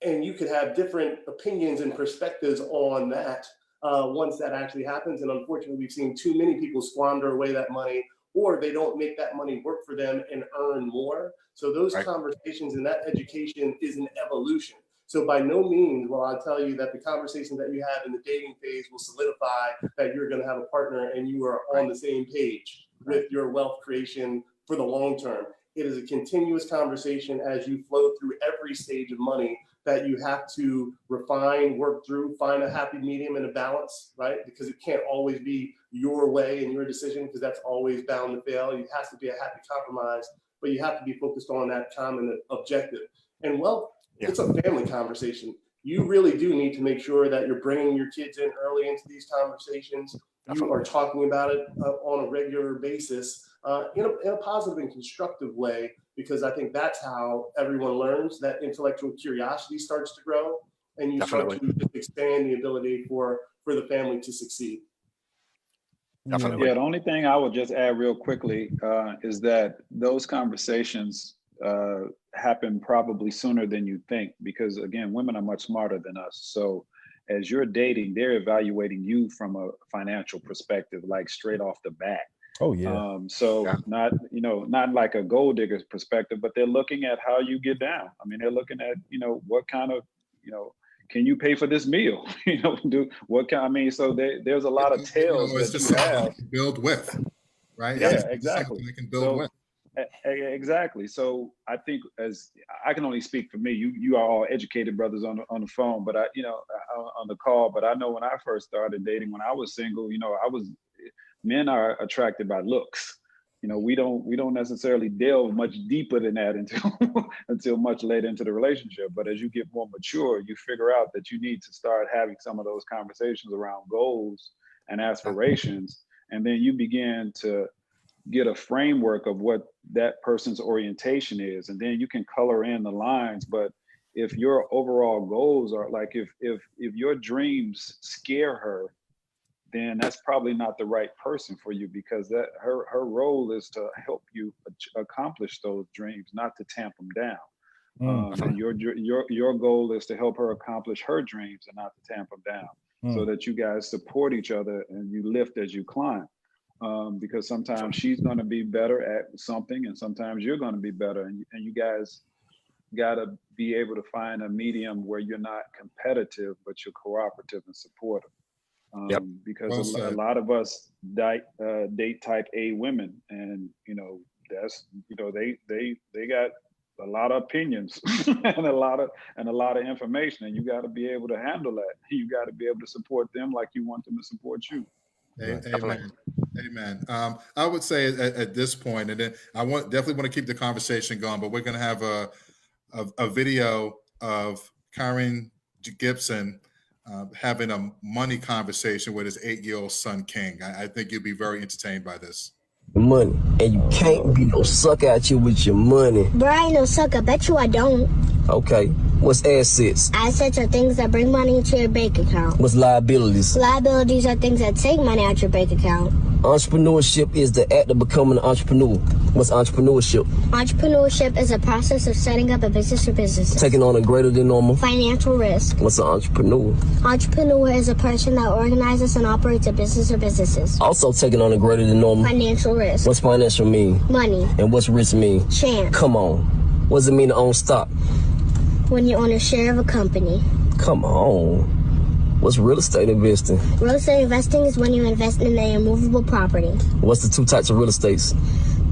And you could have different opinions and perspectives on that once that actually happens. And unfortunately, we've seen too many people squander away that money, or they don't make that money work for them and earn more. So those conversations and that education is an evolution. So by no means will I tell you that the conversations that you have in the dating phase will solidify that you're going to have a partner and you are on the same page with your wealth creation for the long term. It is a continuous conversation as you flow through every stage of money that you have to refine, work through, find a happy medium and a balance, right? Because it can't always be your way and your decision, because that's always bound to fail. It has to be a happy compromise, but you have to be focused on that common objective. And it's a family conversation. You really do need to make sure that you're bringing your kids in early into these conversations. You are talking about it on a regular basis in a positive and constructive way, because I think that's how everyone learns. That intellectual curiosity starts to grow, and you start to just expand the ability for the family to succeed. Definitely. Yeah, the only thing I would just add real quickly is that those conversations happen probably sooner than you think, because again, women are much smarter than us. So as you're dating, they're evaluating you from a financial perspective, like straight off the bat. Oh yeah. Not like a gold digger's perspective, but they're looking at how you get down. I mean, they're looking at, what kind of, can you pay for this meal? So there's a lot of tales that you have. Build with, right? Yeah, exactly. They can build with. Exactly. So I think, as I can only speak for me, you are all educated brothers on the phone, but on the call. But I know when I first started dating, when I was single, men are attracted by looks. We don't necessarily delve much deeper than that until much later into the relationship. But as you get more mature, you figure out that you need to start having some of those conversations around goals and aspirations, and then you begin to get a framework of what that person's orientation is, and then you can color in the lines. But if your overall goals are like, if your dreams scare her, then that's probably not the right person for you, because that her role is to help you accomplish those dreams, not to tamp them down. And your goal is to help her accomplish her dreams and not to tamp them down, so that you guys support each other and you lift as you climb. Because sometimes she's going to be better at something, and sometimes you're going to be better, and you guys got to be able to find a medium where you're not competitive, but you're cooperative and supportive. Because a lot of us date type A women, and that's they got a lot of opinions and a lot of information, and you got to be able to handle that. You got to be able to support them like you want them to support you. Amen. I would say at this point, and then I definitely want to keep the conversation going, but we're going to have a video of Kyron Gibson having a money conversation with his 8-year-old son, King. I think you'll be very entertained by this. Money, and you can't be no sucker out here with your money. Bro, I ain't no sucker. Bet you I don't. Okay, what's assets? Assets are things that bring money into your bank account. What's liabilities? Liabilities are things that take money out your bank account. Entrepreneurship is the act of becoming an entrepreneur. What's entrepreneurship? Entrepreneurship is a process of setting up a business or businesses. Taking on a greater than normal financial risk. What's an entrepreneur? Entrepreneur is a person that organizes and operates a business or businesses. Also taking on a greater than normal financial risk. What's financial mean? Money. And what's risk mean? Chance. Come on. What does it mean to own stock? when you own a share of a company. Come on. What's real estate investing? Real estate investing is when you invest in a immovable property. What's the two types of real estates?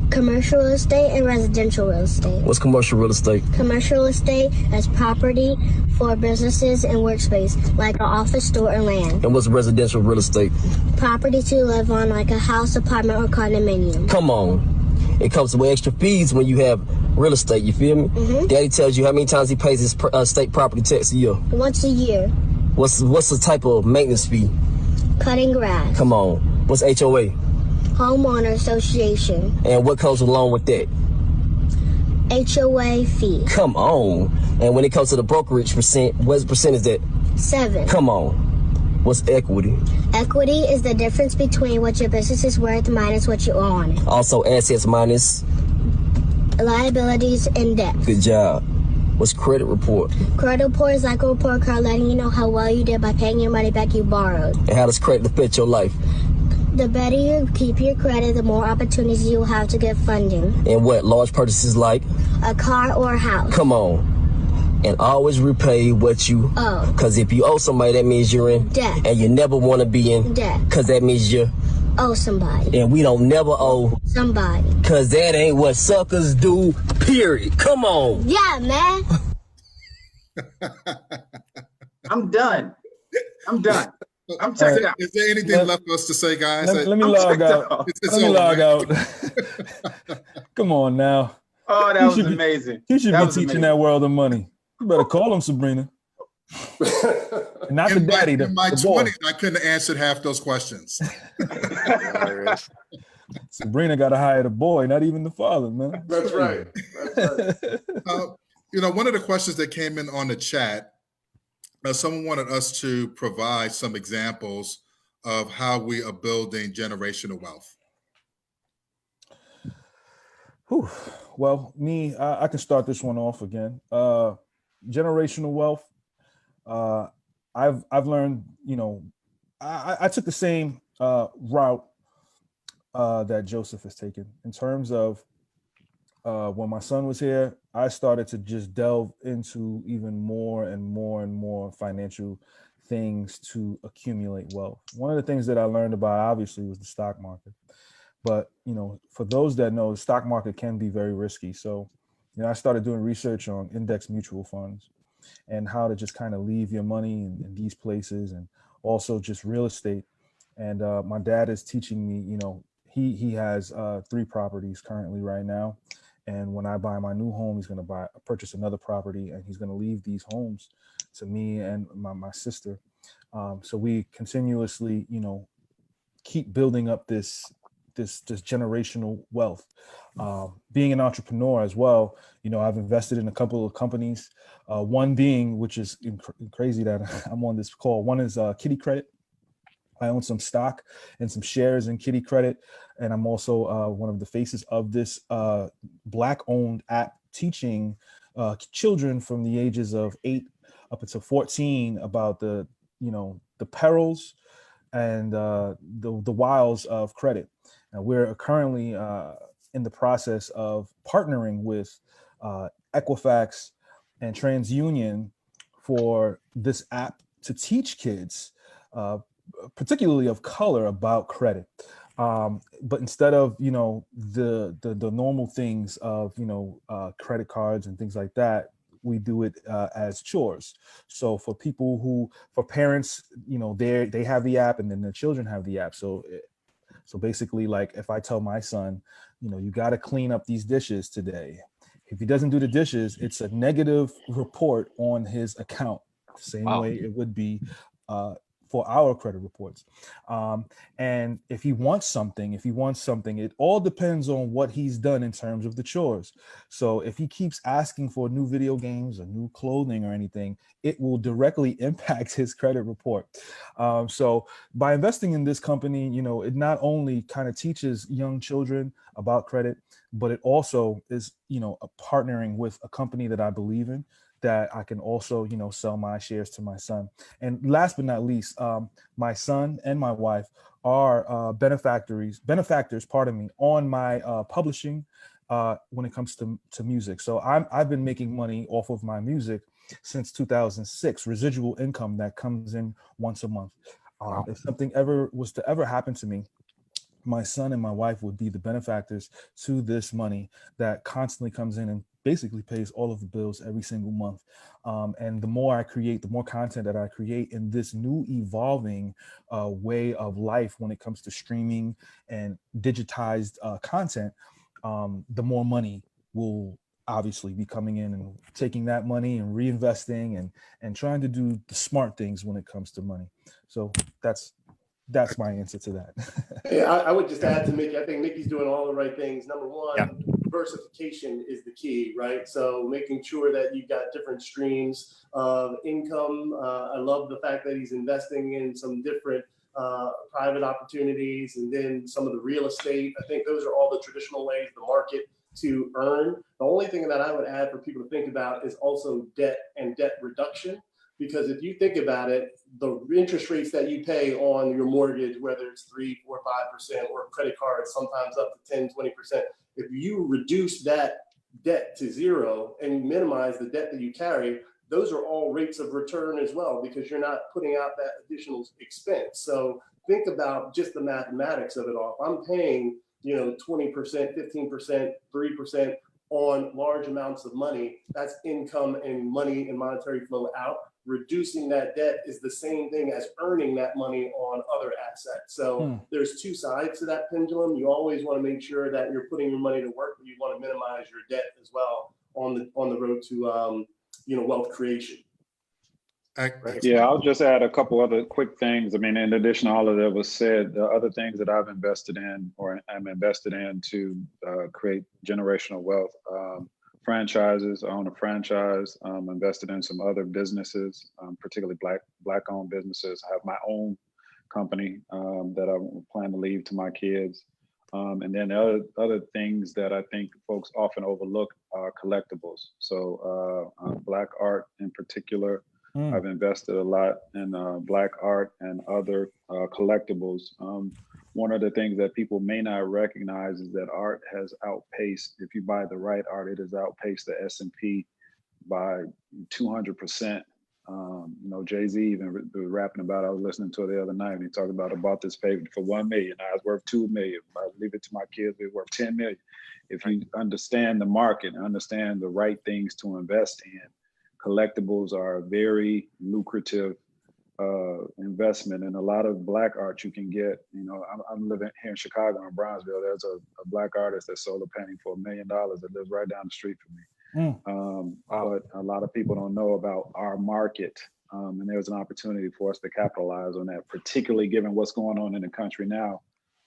Commercial real estate and residential real estate. What's commercial real estate? Commercial real estate is property for businesses and workspace, like an office, store, or land. And what's residential real estate? Property to live on, like a house, apartment, or condominium. Come on. It comes with extra fees when you have real estate, you feel me? Daddy tells you how many times he pays his state property tax a year. Once a year. What's the type of maintenance fee? Cutting grass. Come on. What's HOA? Homeowner association. And what comes along with that? HOA fee. Come on. And when it comes to the brokerage percent, what percent is that? 7. Come on. What's equity? Equity is the difference between what your business is worth minus what you owe on it. Also assets minus? Liabilities and debt. Good job. What's credit report? Credit report is like a report card letting you know how well you did by paying your money back you borrowed. And how does credit affect your life? The better you keep your credit, the more opportunities you will have to get funding. And what? Large purchases like? A car or a house. Come on. And always repay what you owe. Because if you owe somebody, that means you're in debt. And you never want to be in debt. Because that means you owe somebody. And we don't never owe somebody. Because that ain't what suckers do, period. Come on. Yeah, man. I'm done. I'm checked out. Is there anything left for us to say, guys? Let me log out. Let me log out. Come on now. Oh, that was amazing. You should be teaching that world of money. You better call him, Sabrina. Not the daddy, in my the boy. 20s, I couldn't have answered half those questions. Sabrina got to hire the boy, not even the father, man. That's right. One of the questions that came in on the chat, someone wanted us to provide some examples of how we are building generational wealth. Whew. Well, I can start this one off again. Generational wealth. I've learned, I took the same route that Joseph has taken in terms of when my son was here. I started to just delve into even more and more and more financial things to accumulate wealth. One of the things that I learned about, obviously, was the stock market. But, for those that know, the stock market can be very risky. So, I started doing research on index mutual funds and how to just kind of leave your money in these places, and also just real estate. And my dad is teaching me, he has 3 properties currently right now. And when I buy my new home, he's going to purchase another property, and he's going to leave these homes to me and my sister. So we continuously, keep building up this generational wealth. Being an entrepreneur as well, I've invested in a couple of companies. One being, which is crazy that I'm on this call. One is Kitty Credit. I own some stock and some shares in Kitty Credit. And I'm also one of the faces of this Black-owned app teaching children from the ages of 8 up until 14 about the perils and the wiles of credit. And we're currently in the process of partnering with Equifax and TransUnion for this app to teach kids, particularly of color, about credit. But instead of, the normal things of, credit cards and things like that, we do it as chores. So for parents, they have the app, and then their children have the app. So basically, like, if I tell my son, you got to clean up these dishes today. If he doesn't do the dishes, it's a negative report on his account. The same way it would be for our credit reports. And if he wants something, it all depends on what he's done in terms of the chores. So if he keeps asking for new video games or new clothing or anything, it will directly impact his credit report. So by investing in this company, it not only kind of teaches young children about credit, but it also is, partnering with a company that I believe in, that I can also, sell my shares to my son. And last but not least, my son and my wife are benefactors, on my publishing when it comes to music. So I've been making money off of my music since 2006, residual income that comes in once a month. If something was to ever happen to me, my son and my wife would be the benefactors to this money that constantly comes in and basically pays all of the bills every single month. And the more I create, the more content that I create in this new evolving way of life when it comes to streaming and digitized content, the more money will obviously be coming in, and taking that money and reinvesting and trying to do the smart things when it comes to money. So that's my answer to that. Yeah, I would just add to Mickey. I think Mickey's doing all the right things. Number one, diversification is the key, right? So making sure that you've got different streams of income. I love the fact that he's investing in some different private opportunities, and then some of the real estate. I think those are all the traditional ways the market to earn. The only thing that I would add for people to think about is also debt and debt reduction. Because if you think about it, the interest rates that you pay on your mortgage, whether it's 3%, 4%, 5%, or credit cards, sometimes up to 10%, 20%, if you reduce that debt to zero and you minimize the debt that you carry, those are all rates of return as well, because you're not putting out that additional expense. So think about just the mathematics of it all. If I'm paying, 20%, 15%, 3% on large amounts of money, that's income and money and monetary flow out. Reducing that debt is the same thing as earning that money on other assets. So there's two sides to that pendulum. You always want to make sure that you're putting your money to work, but you want to minimize your debt as well on the road to wealth creation. Yeah, I'll just add a couple other quick things. I mean, in addition to all of that was said, the other things that I've invested in or am invested in to create generational wealth. Franchises. I own a franchise. Invested in some other businesses, particularly black-owned businesses. I have my own company that I plan to leave to my kids. And then other things that I think folks often overlook are collectibles. So Black art in particular, I've invested a lot in Black art and other collectibles. One of the things that people may not recognize is that art has outpaced, if you buy the right art, it has outpaced the S&P by 200%. Jay-Z even was rapping about, I was listening to it the other night, and he talked about, I bought this paper for $1 million. Now it's worth $2 million. If I leave it to my kids, it's worth $10 million. If you understand the market and understand the right things to invest in, collectibles are a very lucrative investment, and a lot of Black art you can get. I'm living here in Chicago in Bronzeville. There's a Black artist that sold a painting for $1 million that lives right down the street from me. But a lot of people don't know about our market, and there's an opportunity for us to capitalize on that, particularly given what's going on in the country now.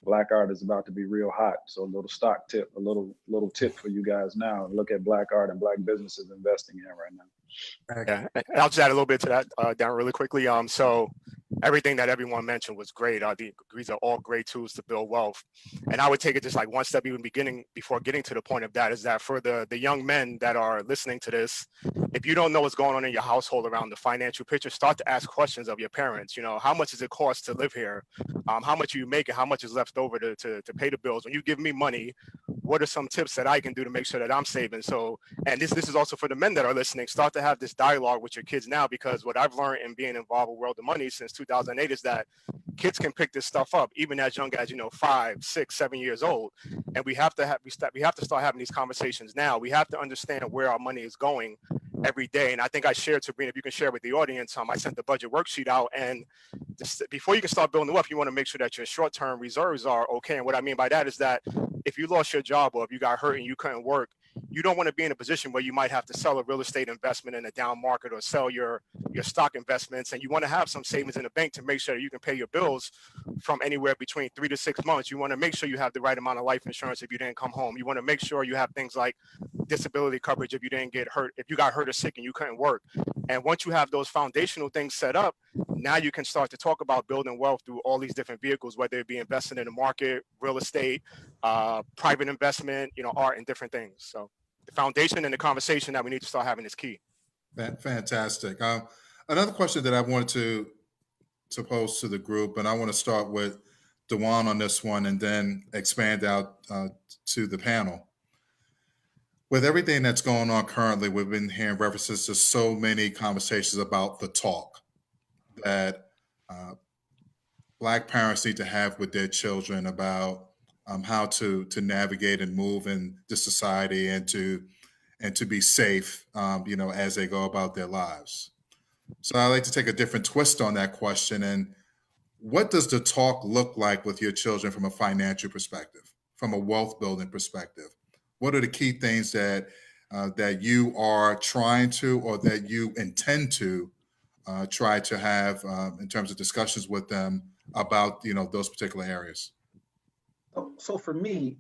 Black art is about to be real hot. So a little stock tip, a little tip for you guys now. Look at Black art and Black businesses investing in right now. Yeah, I'll just add a little bit to that, Darren, really quickly. So everything that everyone mentioned was great. These are all great tools to build wealth. And I would take it just like one step even before getting to the point of that, is that for the young men that are listening to this, if you don't know what's going on in your household around the financial picture, start to ask questions of your parents. How much does it cost to live here? How much are you making? How much is left over to pay the bills? When you give me money, what are some tips that I can do to make sure that I'm saving? So, and this is also for the men that are listening, start to have this dialogue with your kids now, because what I've learned in being involved with World of Money since 2008 is that kids can pick this stuff up even as young as 5, 6, 7 years old, and we have to start having these conversations now. We have to understand where our money is going every day. And I think I shared, Sabrina, if you can share with the audience, I sent the budget worksheet out, and before you can start building wealth, you want to make sure that your short-term reserves are okay. And what I mean by that is that if you lost your job or if you got hurt and you couldn't work, you don't want to be in a position where you might have to sell a real estate investment in a down market or sell your stock investments. And you want to have some savings in the bank to make sure that you can pay your bills from anywhere between 3 to 6 months. You want to make sure you have the right amount of life insurance if you didn't come home. You want to make sure you have things like disability coverage if you didn't get hurt, if you got hurt or sick and you couldn't work. And once you have those foundational things set up, now you can start to talk about building wealth through all these different vehicles, whether it be investing in the market, real estate, private investment, art, and different things. So the foundation and the conversation that we need to start having is key. Fantastic. Another question that I wanted to pose to the group, and I want to start with Dewan on this one and then expand out to the panel. With everything that's going on currently, we've been hearing references to so many conversations about the talk that Black parents need to have with their children about how to navigate and move in this society and to be safe, as they go about their lives. So I'd like to take a different twist on that question. And what does the talk look like with your children from a financial perspective, from a wealth building perspective? What are the key things that you are trying to, or that you intend to try to have in terms of discussions with them about those particular areas? So for me,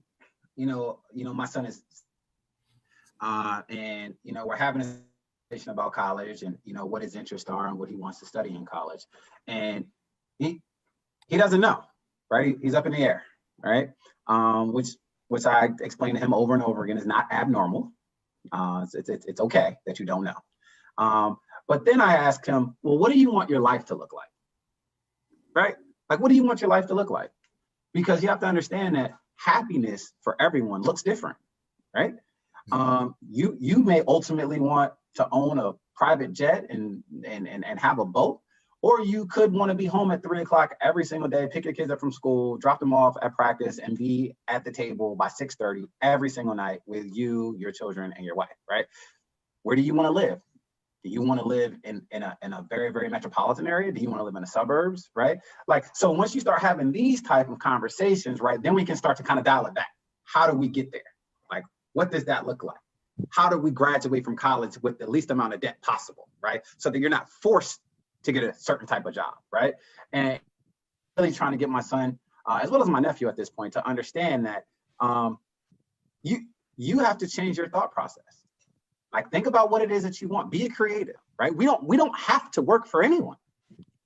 my son is, and we're having a conversation about college and what his interests are and what he wants to study in college, and he doesn't know, right? He's up in the air, right? Which I explained to him over and over again is not abnormal. It's okay that you don't know. But then I asked him, well, what do you want your life to look like? Right? Like, what do you want your life to look like? Because you have to understand that happiness for everyone looks different, right? You may ultimately want to own a private jet and have a boat, or you could want to be home at 3 o'clock every single day, pick your kids up from school, drop them off at practice, and be at the table by 6:30 every single night with you, your children, and your wife, right? Where do you want to live? Do you want to live in a very, very metropolitan area? Do you want to live in the suburbs, right? Like, so once you start having these type of conversations, right, then we can start to kind of dial it back. How do we get there? Like, what does that look like? How do we graduate from college with the least amount of debt possible, right? So that you're not forced to get a certain type of job, right? And really trying to get my son, as well as my nephew at this point, to understand that you have to change your thought process. Like, think about what it is that you want. Be a creative, right? We don't have to work for anyone.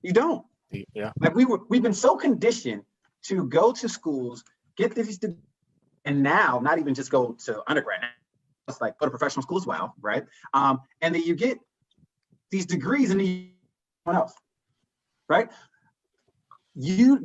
You don't. Yeah. Like, we've been so conditioned to go to schools, get these, and now not even just go to undergrad. It's like go to professional school as well, right? And then you get these degrees and then else, right? You're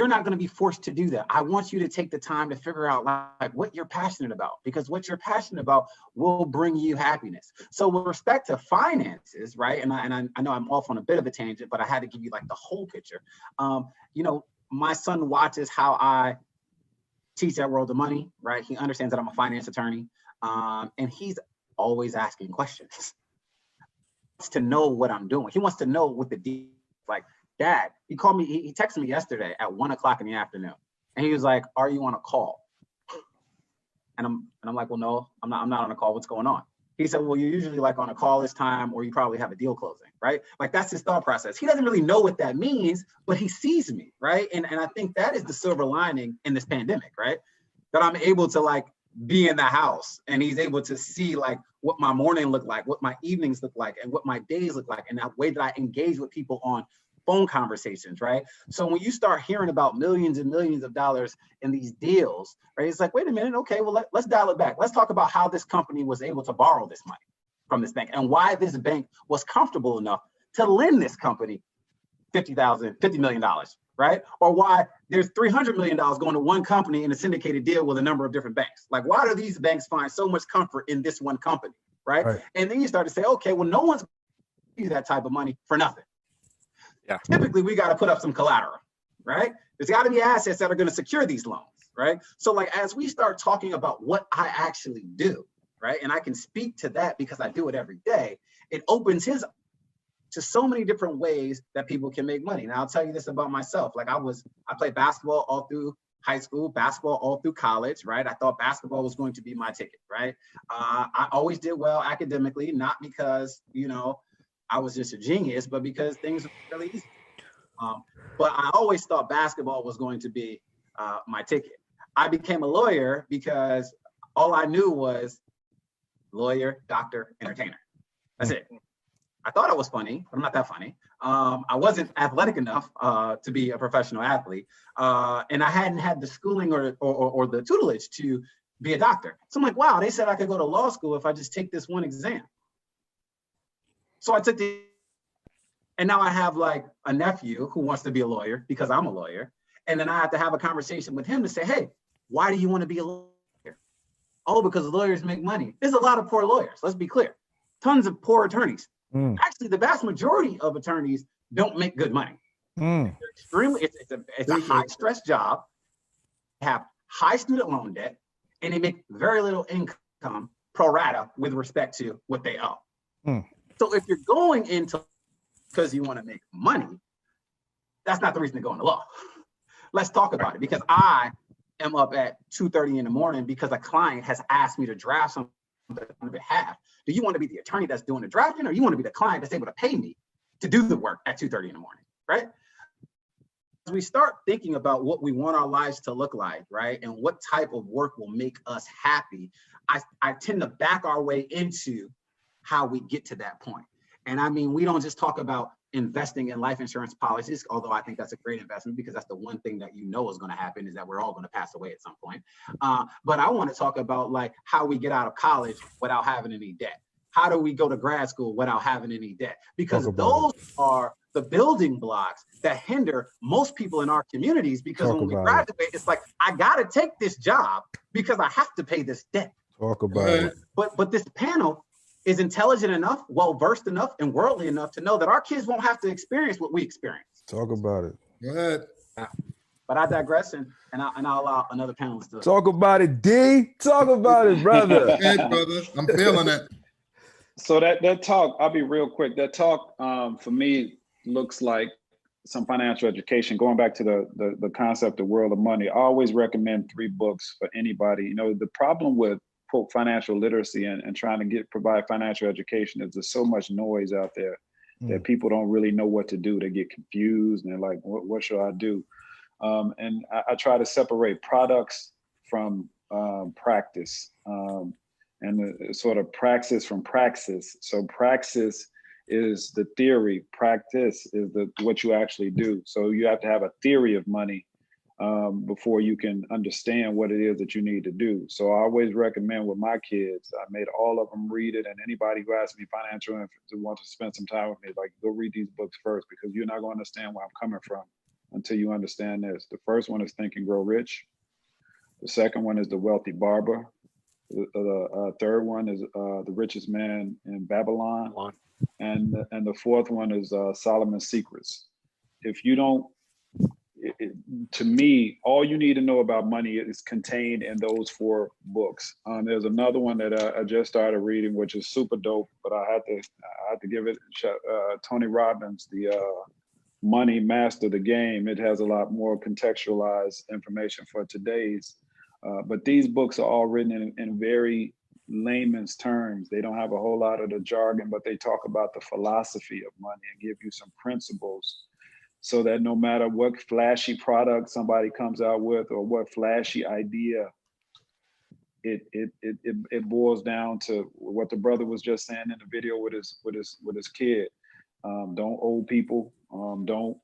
not going to be forced to do that. I want you to take the time to figure out like what you're passionate about, because what you're passionate about will bring you happiness. So with respect to finances, right? And I know I'm off on a bit of a tangent, but I had to give you like the whole picture. My son watches how I teach at World of Money, right? He understands that I'm a finance attorney, and he's always asking questions. He wants to know what I'm doing. He wants to know what the deal is. Like, Dad, he called me, he texted me yesterday at 1 o'clock in the afternoon. And he was like, are you on a call? And I'm like, well, no, I'm not on a call. What's going on? He said, well, you're usually like on a call this time, or you probably have a deal closing, right? Like, that's his thought process. He doesn't really know what that means, but he sees me, right? And I think that is the silver lining in this pandemic, right? That I'm able to like be in the house, and he's able to see like what my morning look like, what my evenings look like, and what my days look like, and that way that I engage with people on phone conversations, right? So when you start hearing about millions and millions of dollars in these deals, right, it's like, wait a minute, okay, well, let's dial it back. Let's talk about how this company was able to borrow this money from this bank, and why this bank was comfortable enough to lend this company $50 million, right? Or why there's $300 million going to one company in a syndicated deal with a number of different banks. Like, why do these banks find so much comfort in this one company, right? And then you start to say, okay, well, no one's giving you that type of money for nothing. Yeah. Typically, we got to put up some collateral, right? There's got to be assets that are going to secure these loans, right? So like, as we start talking about what I actually do, right? And I can speak to that because I do it every day. It opens his to so many different ways that people can make money. Now, I'll tell you this about myself. Like, I played basketball all through high school, basketball all through college, right? I thought basketball was going to be my ticket, right? I always did well academically, not because, I was just a genius, but because things were really easy. But I always thought basketball was going to be my ticket. I became a lawyer because all I knew was lawyer, doctor, entertainer. That's it. I thought I was funny, but I'm not that funny. I wasn't athletic enough to be a professional athlete. And I hadn't had the schooling or the tutelage to be a doctor. So I'm like, wow, they said I could go to law school if I just take this one exam. So I took and now I have like a nephew who wants to be a lawyer because I'm a lawyer. And then I have to have a conversation with him to say, hey, why do you want to be a lawyer? oh, because lawyers make money. There's a lot of poor lawyers, let's be clear. Tons of poor attorneys. Actually, the vast majority of attorneys don't make good money. They're extremely, it's a high stress job, have high student loan debt, and they make very little income pro rata with respect to what they owe. So if you're going into because you want to make money, that's not the reason to go into law. Let's talk about it, because I am up at 2:30 in the morning because a client has asked me to draft something on behalf. Do you want to be the attorney that's doing the drafting, or you want to be the client that's able to pay me to do the work at 2:30 in the morning, right? As we start thinking about what we want our lives to look like, right, and what type of work will make us happy, I tend to back our way into how we get to that point. And I mean, we don't just talk about investing in life insurance policies, although I think that's a great investment because that's the one thing that you know is going to happen, is that we're all going to pass away at some point. But I want to talk about like how we get out of college without having any debt. How do we go to grad school without having any debt? Because those are the building blocks that hinder most people in our communities, because when we graduate, it's like, I got to take this job because I have to pay this debt. Talk about it. But this panel is intelligent enough, well-versed enough, and worldly enough to know that our kids won't have to experience what we experience. Talk about it. Go ahead. But I digress, and I'll allow another panelist to talk about it. D, talk about it, brother. Hey, brother, I'm feeling it. So that talk, I'll be real quick. That talk for me looks like some financial education. Going back to the concept of World of Money, I always recommend 3 books for anybody. You know, the problem with quote financial literacy and trying to provide financial education is there's so much noise out there that people don't really know what to do. They get confused and they're like, what should I do? And I try to separate products from practice, and the sort of praxis from praxis. So praxis is the theory, practice is what you actually do. So you have to have a theory of money before you can understand what it is that you need to do. So I always recommend with my kids, I made all of them read it, and anybody who asks me financial and wants to spend some time with me, like, go read these books first, because you're not going to understand where I'm coming from until you understand this. The first one is Think and Grow Rich. The second one is The Wealthy Barber. The third one is The Richest Man in Babylon. And the fourth one is Solomon's Secrets. If you don't, to me, all you need to know about money is contained in those 4 books. There's another one that I just started reading, which is super dope, but I had to give it Tony Robbins, the Money Master the Game. It has a lot more contextualized information for today's. But these books are all written in very layman's terms. They don't have a whole lot of the jargon, but they talk about the philosophy of money and give you some principles, so that no matter what flashy product somebody comes out with or what flashy idea, it boils down to what the brother was just saying in the video with his kid. Don't owe people. Don't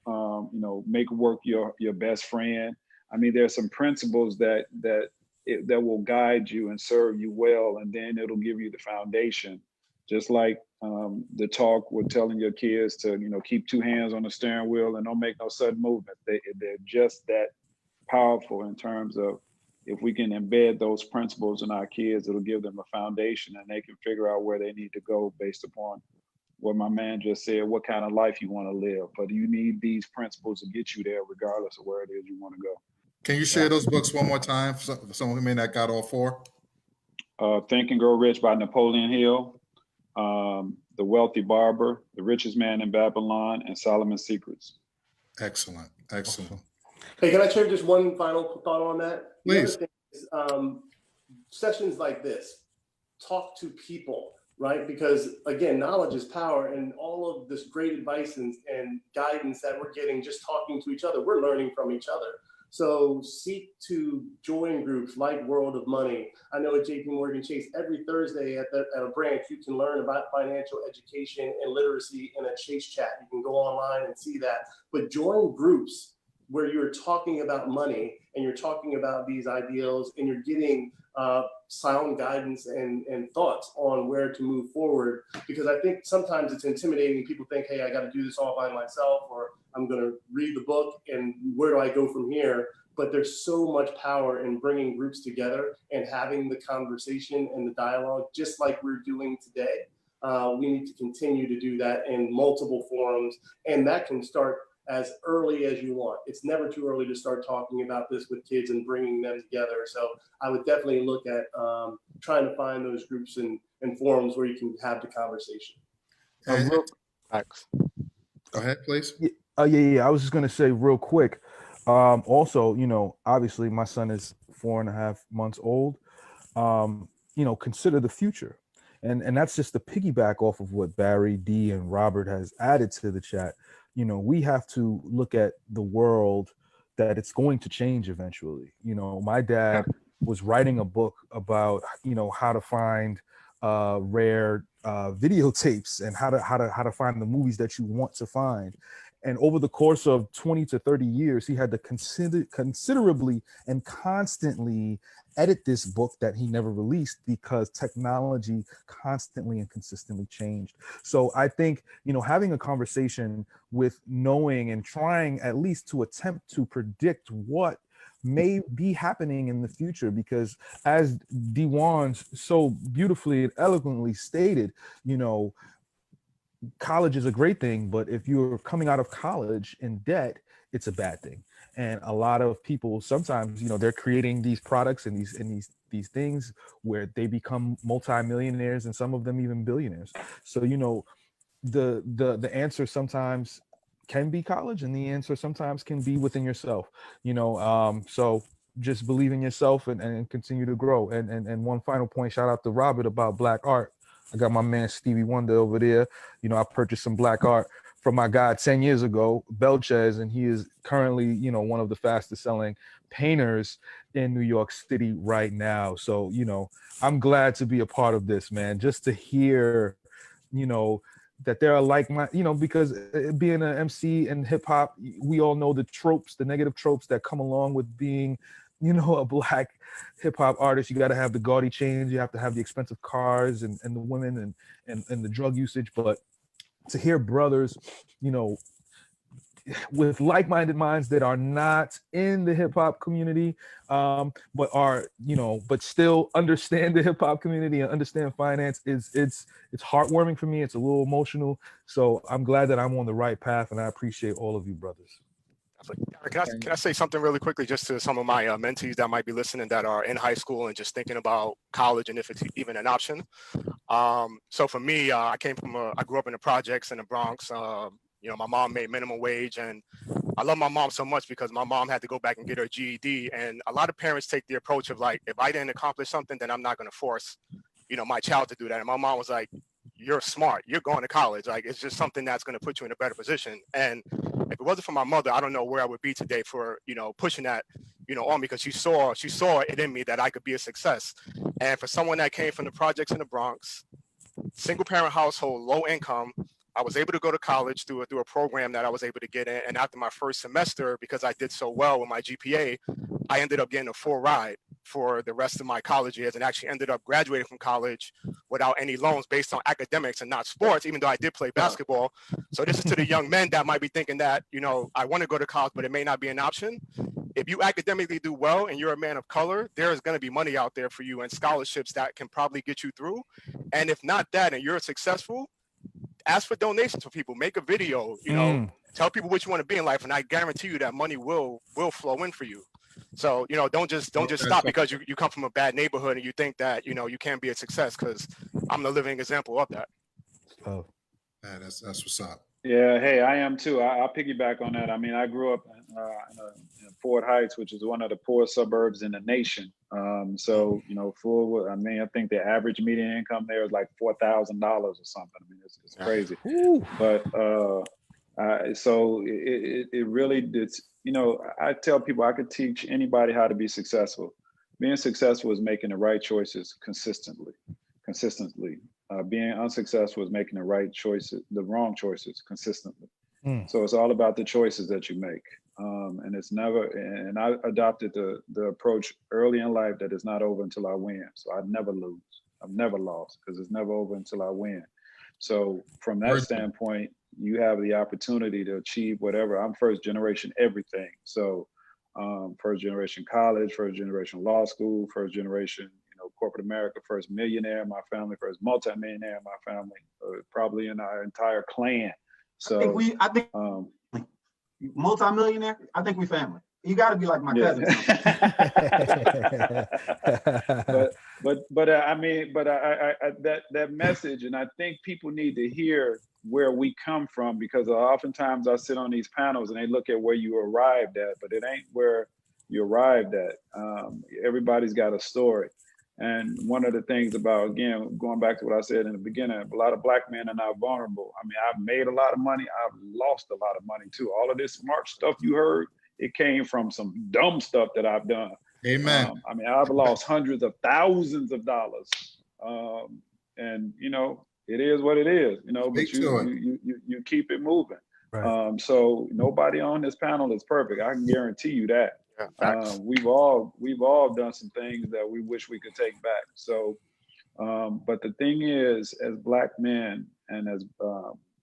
make work your best friend. I mean, there's some principles that will guide you and serve you well, and then it'll give you the foundation. Just like the talk with telling your kids to, keep 2 hands on the steering wheel and don't make no sudden movement. They're just that powerful in terms of, if we can embed those principles in our kids, it'll give them a foundation and they can figure out where they need to go based upon what my man just said, what kind of life you want to live. But you need these principles to get you there regardless of where it is you want to go. Can you share those books one more time for someone who may not got all 4? Think and Grow Rich by Napoleon Hill, The Wealthy Barber, The Richest Man in Babylon, and Solomon's Secrets. Excellent. Hey, can I share just one final thought on that? Please. Sessions like this, talk to people, right? Because again, knowledge is power, and all of this great advice and guidance that we're getting just talking to each other, we're learning from each other. So seek to join groups like World of Money. I know at JP Morgan Chase, every Thursday at a branch, you can learn about financial education and literacy in a Chase chat. You can go online and see that. But join groups where you're talking about money and you're talking about these ideals and you're getting sound guidance and thoughts on where to move forward. Because I think sometimes it's intimidating. People think, hey, I got to do this all by myself, or I'm going to read the book and where do I go from here? But there's so much power in bringing groups together and having the conversation and the dialogue, just like we're doing today. We need to continue to do that in multiple forums, and that can start as early as you want. It's never too early to start talking about this with kids and bringing them together. So I would definitely look at trying to find those groups and forums where you can have the conversation. Go ahead, please. Yeah. I was just going to say real quick. Also, obviously my son is 4.5 months old. Consider the future. And that's just the piggyback off of what Barry, D, and Robert has added to the chat. We have to look at the world that it's going to change eventually. My dad was writing a book about, how to find rare videotapes and how to find the movies that you want to find. And over the course of 20 to 30 years, he had to considerably and constantly edit this book that he never released because technology constantly and consistently changed. So I think, having a conversation with knowing and trying at least to attempt to predict what may be happening in the future, because as Dewan so beautifully and eloquently stated, college is a great thing, but if you're coming out of college in debt, it's a bad thing. And a lot of people sometimes, they're creating these products and these things where they become multimillionaires and some of them even billionaires. So, the answer sometimes can be college, and the answer sometimes can be within yourself. So just believe in yourself and continue to grow. And one final point, shout out to Robert about Black art. I got my man Stevie Wonder over there. I purchased some Black art from my guy 10 years ago, Belchez, and he is currently, one of the fastest selling painters in New York City right now. So, I'm glad to be a part of this, man, just to hear, that there are because being an MC and hip hop, we all know the tropes, the negative tropes that come along with being, a Black hip hop artist. You got to have the gaudy chains, you have to have the expensive cars and the women and the drug usage. But to hear brothers, with like-minded minds that are not in the hip hop community, but are, but still understand the hip hop community and understand finance, it's heartwarming for me. It's a little emotional. So I'm glad that I'm on the right path, and I appreciate all of you brothers. Can I say something really quickly just to some of my mentees that might be listening that are in high school and just thinking about college and if it's even an option? So for me, I grew up in the projects in the Bronx. My mom made minimum wage, and I love my mom so much because my mom had to go back and get her GED. And a lot of parents take the approach of like, if I didn't accomplish something, then I'm not going to force, my child to do that. And my mom was like, you're smart, you're going to college. Like, it's just something that's going to put you in a better position. And if it wasn't for my mother, I don't know where I would be today for, pushing that, on me, because she saw it in me that I could be a success. And for someone that came from the projects in the Bronx, single parent household, low income, I was able to go to college through a program that I was able to get in. And after my first semester, because I did so well with my GPA, I ended up getting a full ride for the rest of my college years, and actually ended up graduating from college without any loans based on academics and not sports, even though I did play basketball. So this is to the young men that might be thinking that, I want to go to college, but it may not be an option. If you academically do well and you're a man of color, there is going to be money out there for you and scholarships that can probably get you through. And if not that, and you're successful, ask for donations for people, make a video, tell people what you want to be in life, and I guarantee you that money will flow in for you. So, don't just stop because you come from a bad neighborhood and you think that, you can't be a success, because I'm the living example of that. Oh, yeah, that's what's up. Yeah, hey, I am too. I'll piggyback on that. I mean, I grew up in Fort Heights, which is one of the poorest suburbs in the nation. So, I think the average median income there is like $4,000 or something. I mean, it's crazy. But so it really, I tell people I could teach anybody how to be successful. Being successful is making the right choices consistently. Being unsuccessful is making the wrong choices consistently. So it's all about the choices that you make. And it's never, and I adopted the approach early in life that it's not over until I win. So I never lose. I've never lost because it's never over until I win. So from that standpoint, you have the opportunity to achieve whatever. I'm first generation everything. So first generation college, first generation law school, first generation, corporate America, first millionaire in my family, first multimillionaire in my family, probably in our entire clan. So I think multimillionaire. I think we family. You got to be like my cousin. but I mean, that message, and I think people need to hear where we come from, because oftentimes I sit on these panels and they look at where you arrived at, but it ain't where you arrived at. Everybody's got a story. And one of the things about, again, going back to what I said in the beginning, a lot of Black men are not vulnerable. I mean, I've made a lot of money. I've lost a lot of money too. All of this smart stuff you heard, it came from some dumb stuff that I've done. Amen. I mean, I've lost hundreds of thousands of dollars. And, it is what it is, but you keep it moving. Right. So nobody on this panel is perfect. I can guarantee you that. Yeah, we've all done some things that we wish we could take back. So, but the thing is, as Black men and as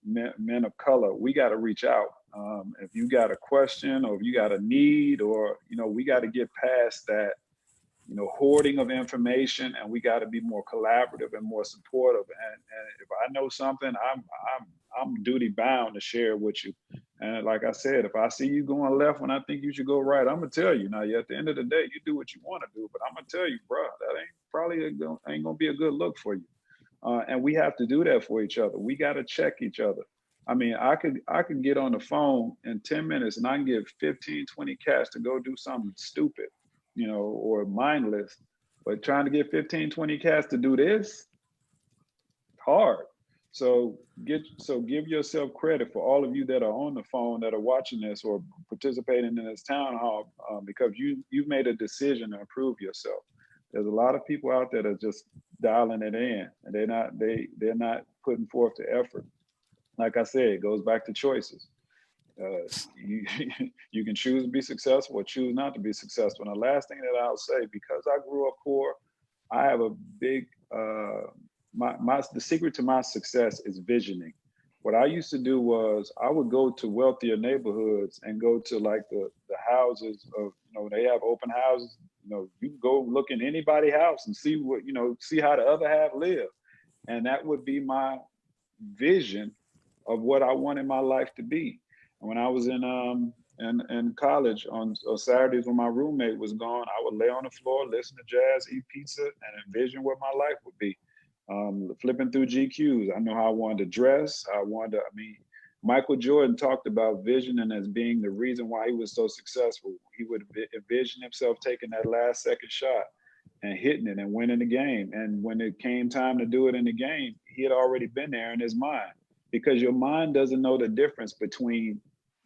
men of color, we got to reach out. If you got a question, or if you got a need, or we got to get past that, hoarding of information, and we got to be more collaborative and more supportive. And if I know something, I'm duty bound to share with you. And like I said, if I see you going left when I think you should go right, I'm gonna tell you. Now, at the end of the day, you do what you want to do, but I'm gonna tell you, bro, that ain't gonna be a good look for you. And we have to do that for each other. We got to check each other. I mean, I could get on the phone in 10 minutes and I can give 15, 20 cash to go do something stupid, or mindless. But trying to get 15, 20 cash to do this, hard. So give yourself credit for all of you that are on the phone, that are watching this or participating in this town hall, because you've made a decision to improve yourself. There's a lot of people out there that are just dialing it in, and they're not putting forth the effort. Like I said, it goes back to choices. You can choose to be successful or choose not to be successful. And the last thing that I'll say, because I grew up poor, I have a big the secret to my success is visioning. What I used to do was I would go to wealthier neighborhoods and go to like the houses of, they have open houses. You can go look in anybody's house and see what, see how the other half live. And that would be my vision of what I wanted my life to be. And when I was in college on Saturdays when my roommate was gone, I would lay on the floor, listen to jazz, eat pizza, and envision what my life would be. Flipping through GQs, I know how I wanted to dress. Michael Jordan talked about visioning as being the reason why he was so successful. He would envision himself taking that last second shot and hitting it and winning the game. And when it came time to do it in the game, he had already been there in his mind, because your mind doesn't know the difference between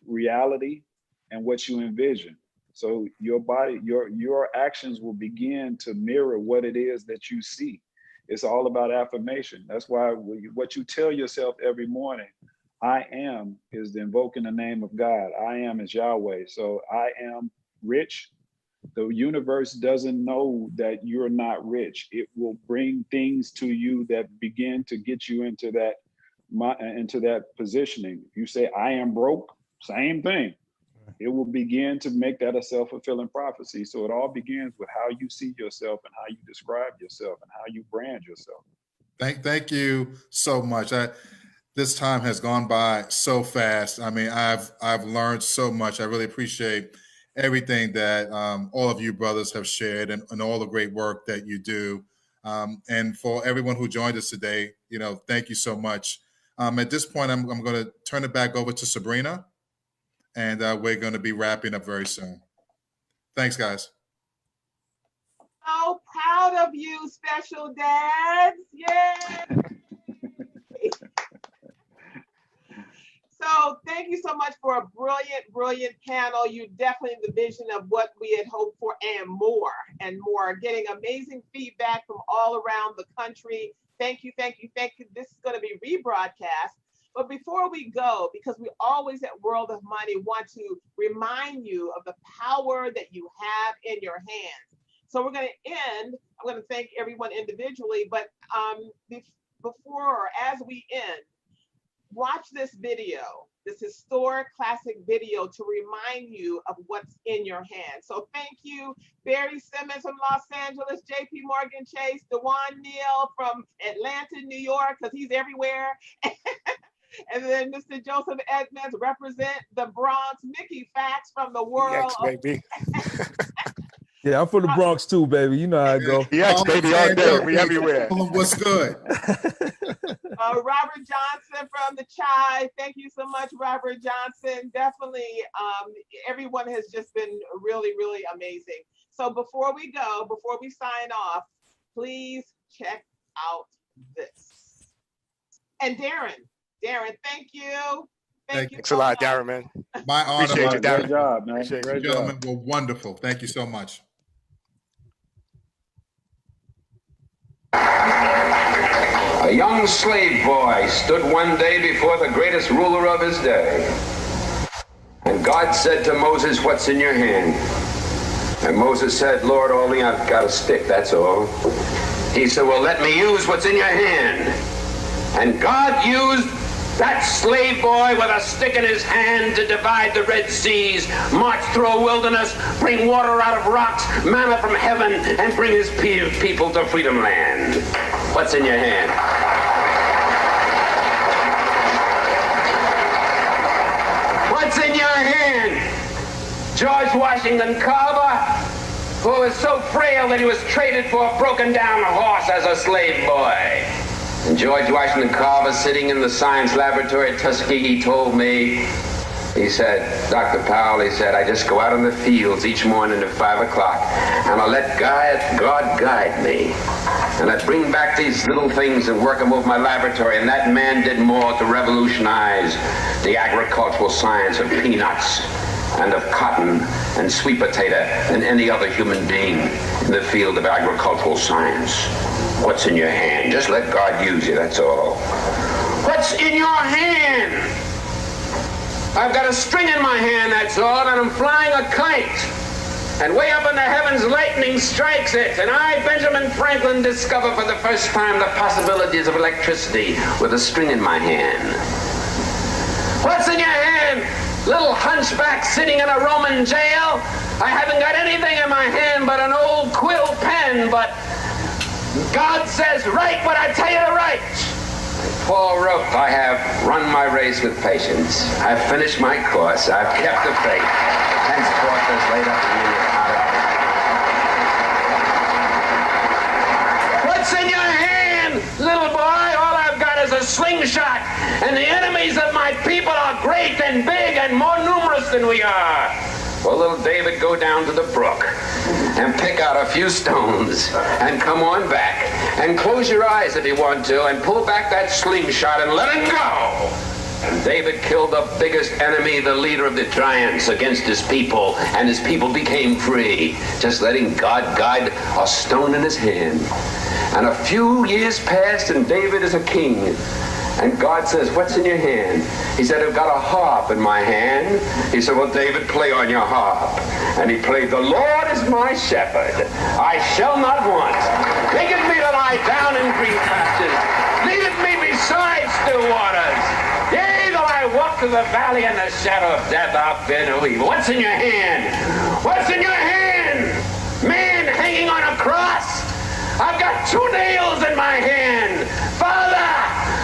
reality and what you envision. So your body, your actions will begin to mirror what it is that you see. It's all about affirmation. That's why what you tell yourself every morning, I am, is invoking the name of God. I am is Yahweh. So I am rich. The universe doesn't know that you're not rich. It will bring things to you that begin to get you into that positioning. If you say, I am broke, same thing. It will begin to make that a self-fulfilling prophecy. So it all begins with how you see yourself and how you describe yourself and how you brand yourself. Thank you so much. This time has gone by so fast. I mean, I've learned so much. I really appreciate everything that all of you brothers have shared and all the great work that you do. And for everyone who joined us today, thank you so much. At this point, I'm going to turn it back over to Sabrina, and we're going to be wrapping up very soon. Thanks, guys. So proud of you, special dads. Yay! So thank you so much for a brilliant panel. You definitely the vision of what we had hoped for and more. Getting amazing feedback from all around the country. Thank you. This is going to be rebroadcast. But before we go, because we always at World of Money want to remind you of the power that you have in your hands. So we're going to end. I'm going to thank everyone individually, but before or as we end, watch this video, this historic classic video to remind you of what's in your hands. So thank you, Barry Simmons from Los Angeles, JP Morgan Chase, Dewan Neal from Atlanta, New York, because he's everywhere. And then Mr. Joseph Edmonds represent the Bronx, Mickey Fax from the world. Yes, baby. Yeah, I'm from the Bronx too, baby. You know how I go. Yes, baby, all day. We everywhere. What's good? Robert Johnson from the Chai. Thank you so much, Robert Johnson. Definitely, everyone has just been really, really amazing. So before we go, before we sign off, please check out this. And Darren, thank you. Thank you. Thanks a lot, Darren, man. My honor. Appreciate you, Darren. Great job, man. You gentlemen were wonderful. Thank you so much. A young slave boy stood one day before the greatest ruler of his day. And God said to Moses, "What's in your hand?" And Moses said, "Lord, only I've got a stick, that's all." He said, "Well, let me use what's in your hand." And God used that slave boy with a stick in his hand to divide the Red Seas, march through a wilderness, bring water out of rocks, manna from heaven, and bring his people to Freedom Land. What's in your hand? What's in your hand? George Washington Carver, who was so frail that he was traded for a broken-down horse as a slave boy. And George Washington Carver, sitting in the science laboratory at Tuskegee, told me, he said, "Dr. Powell," he said, "I just go out in the fields each morning at 5 o'clock, and I let God guide me. And I bring back these little things and work them over my laboratory." And that man did more to revolutionize the agricultural science of peanuts and of cotton and sweet potato than any other human being in the field of agricultural science. What's in your hand? Just let God use you, that's all. What's in your hand? I've got a string in my hand, that's all, and I'm flying a kite. And way up in the heavens, lightning strikes it. And I, Benjamin Franklin, discover for the first time the possibilities of electricity with a string in my hand. What's in your hand? Little hunchback sitting in a Roman jail. I haven't got anything in my hand but an old quill pen, but God says, "Write what I tell you to write." Paul wrote, "I have run my race with patience. I've finished my course. I've kept the faith. Henceforth is laid up in me." What's in your hand, little boy? All I've got is a slingshot, and the enemies of my people are great and big and more numerous than we are. Well, little David, go down to the brook and pick out a few stones and come on back and close your eyes if you want to and pull back that slingshot and let it go. And David killed the biggest enemy, the leader of the giants, against his people, and his people became free, just letting God guide a stone in his hand. And a few years passed, and David is a king. And God says, "What's in your hand?" He said, "I've got a harp in my hand." He said, "Well, David, play on your harp." And he played, "The Lord is my shepherd, I shall not want. Maketh me to lie down in green pastures, leadeth me beside still waters. Yea, though I walk through the valley in the shadow of death, I'll fear no evil." What's in your hand? What's in your hand? Man hanging on a cross. I've got 2 nails in my hand. Father,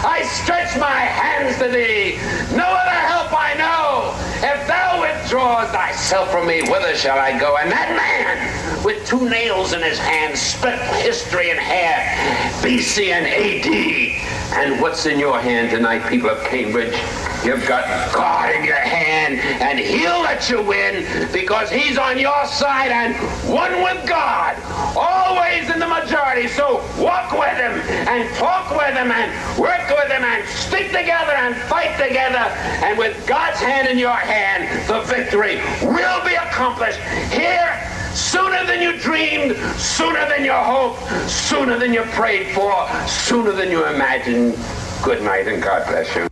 I stretch my hands to thee. No other help I know. If thou withdraws thyself from me, whither shall I go? And that man with 2 nails in his hand split history in half, BC and AD. And what's in your hand tonight, people of Cambridge? You've got God in your hand, and he'll let you win because he's on your side and one with God, always in the majority. So walk with him and talk with him and work with him and stick together and fight together. And with God's hand in your hand, the victory will be accomplished here sooner than you dreamed, sooner than you hoped, sooner than you prayed for, sooner than you imagined. Good night and God bless you.